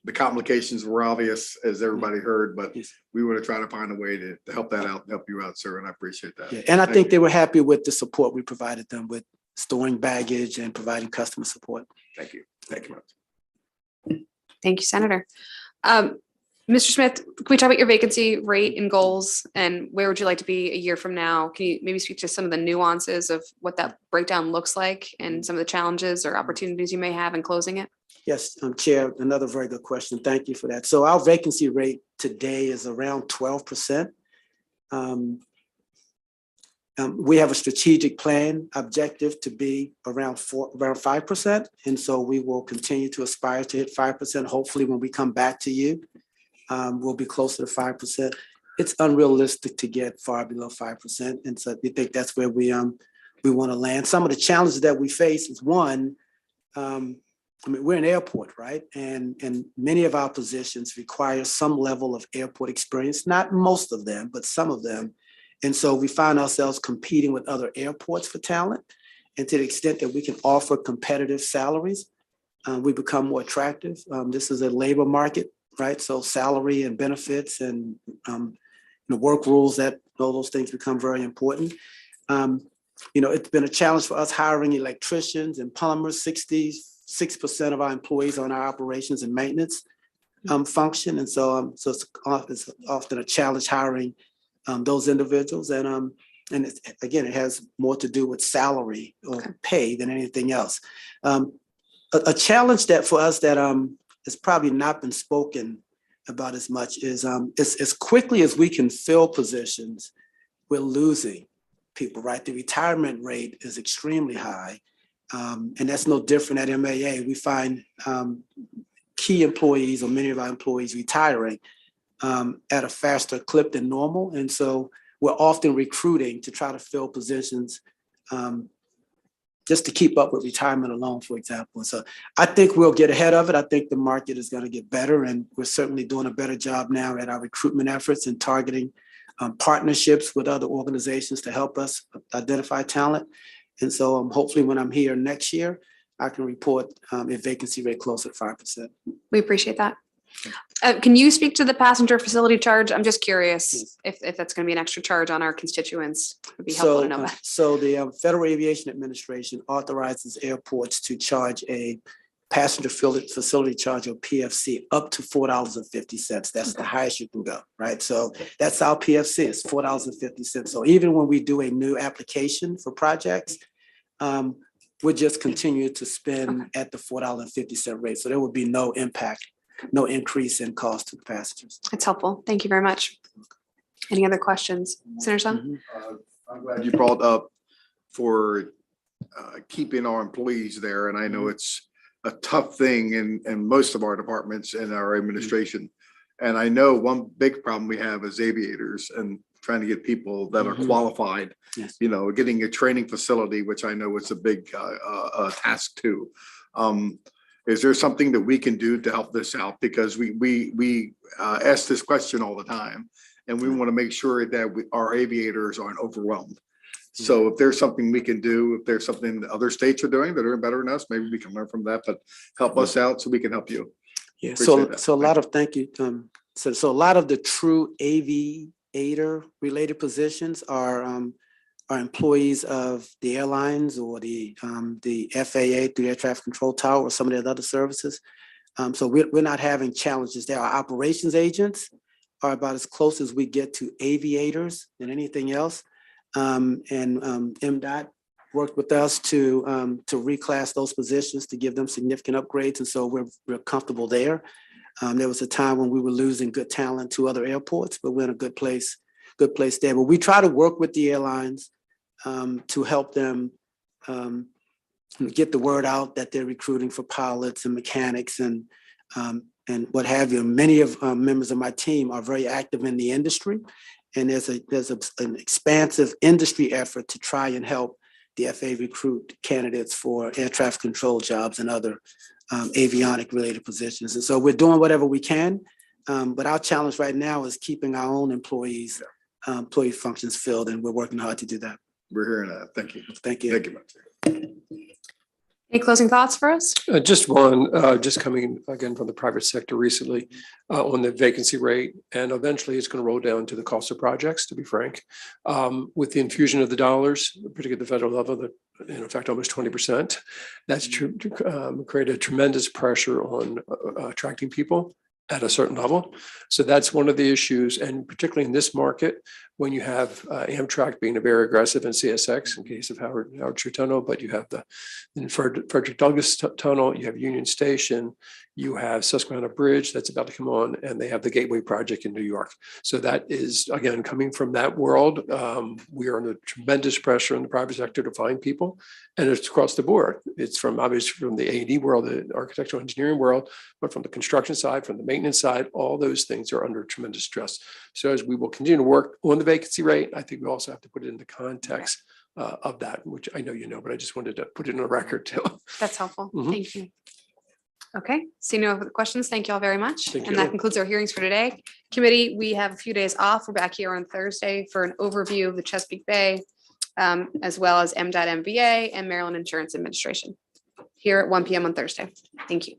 the complications were obvious, as everybody heard, but we want to try to find a way to help that out, help you out, sir, and I appreciate that. Yeah, and I think they were happy with the support we provided them with storing baggage and providing customer support. Thank you. Thank you. Thank you, Senator. Mr. Smith, can we talk about your vacancy rate and goals, and where would you like to be a year from now? Can you maybe speak to some of the nuances of what that breakdown looks like and some of the challenges or opportunities you may have in closing it? Yes, Chair, another very good question. Thank you for that. So our vacancy rate today is around 12%. We have a strategic plan objective to be around 5%. And so we will continue to aspire to hit 5%. Hopefully when we come back to you, we'll be closer to 5%. It's unrealistic to get far below 5%. And so we think that's where we want to land. Some of the challenges that we face is, one, I mean, we're an airport, right? And many of our positions require some level of airport experience, not most of them, but some of them. And so we find ourselves competing with other airports for talent. And to the extent that we can offer competitive salaries, we become more attractive. This is a labor market, right? So salary and benefits and work rules, that all those things become very important. It's been a challenge for us hiring electricians and plumbers. 66% of our employees are in our operations and maintenance function. And so it's often a challenge hiring those individuals. And again, it has more to do with salary or pay than anything else. A challenge that for us that has probably not been spoken about as much is as quickly as we can fill positions, we're losing people, right? The retirement rate is extremely high. And that's no different at MAA. We find key employees or many of our employees retiring at a faster clip than normal. And so we're often recruiting to try to fill positions just to keep up with retirement alone, for example. So I think we'll get ahead of it. I think the market is going to get better, and we're certainly doing a better job now at our recruitment efforts and targeting partnerships with other organizations to help us identify talent. And so hopefully when I'm here next year, I can report a vacancy rate close at 5%. We appreciate that. Can you speak to the passenger facility charge? I'm just curious if that's going to be an extra charge on our constituents. It would be helpful to know that. So the Federal Aviation Administration authorizes airports to charge a passenger facility charge, or PFC, up to $4.50. That's the highest you can go, right? So that's our PFC, it's $4.50. So even when we do a new application for projects, we'll just continue to spend at the $4.50 rate. So there would be no impact, no increase in cost to the passengers. It's helpful. Thank you very much. Any other questions? Senator Sun? I'm glad you brought up for keeping our employees there. And I know it's a tough thing in most of our departments in our administration. And I know one big problem we have is aviators and trying to get people that are qualified, getting a training facility, which I know is a big task too. Is there something that we can do to help this out? Because we ask this question all the time, and we want to make sure that our aviators aren't overwhelmed. So if there's something we can do, if there's something that other states are doing that are better than us, maybe we can learn from that, but help us out so we can help you. Yeah. So a lot of, thank you. So a lot of the true aviator related positions are employees of the airlines or the FAA through the air traffic control tower or some of the other services. So we're not having challenges there. Our operations agents are about as close as we get to aviators than anything else. And MDOT worked with us to reclass those positions to give them significant upgrades. And so we're comfortable there. There was a time when we were losing good talent to other airports, but we're in a good place there. But we try to work with the airlines to help them get the word out that they're recruiting for pilots and mechanics and what have you. Many of members of my team are very active in the industry. And there's an expansive industry effort to try and help the FAA recruit candidates for air traffic control jobs and other avionic related positions. And so we're doing whatever we can, but our challenge right now is keeping our own employee functions filled, and we're working hard to do that. We're hearing that. Thank you. Thank you. Thank you much. Any closing thoughts for us? Just one, just coming again from the private sector recently on the vacancy rate, and eventually it's going to roll down to the cost of projects, to be frank. With the infusion of the dollars, particularly at the federal level, that in fact almost 20%, that's created tremendous pressure on attracting people at a certain level. So that's one of the issues, and particularly in this market, when you have Amtrak being very aggressive in CSX in case of Howard Street Tunnel, but you have the Frederick Douglass Tunnel, you have Union Station, you have Susquehanna Bridge that's about to come on, and they have the Gateway Project in New York. So that is, again, coming from that world. We are under tremendous pressure in the private sector to find people, and it's across the board. It's from obviously from the A&E world, the architectural engineering world, but from the construction side, from the maintenance side, all those things are under tremendous stress. So as we will continue to work on the vacancy rate, I think we also have to put it in the context of that, which I know you know, but I just wanted to put it in a record too. That's helpful. Thank you. Okay, see no other questions. Thank you all very much. Thank And that you. concludes our hearings for today. Committee, we have a few days off. We're back here on Thursday for an overview of the Chesapeake Bay, as well as MDOT MVA and Maryland Insurance Administration here at 1 p.m. on Thursday. Thank you.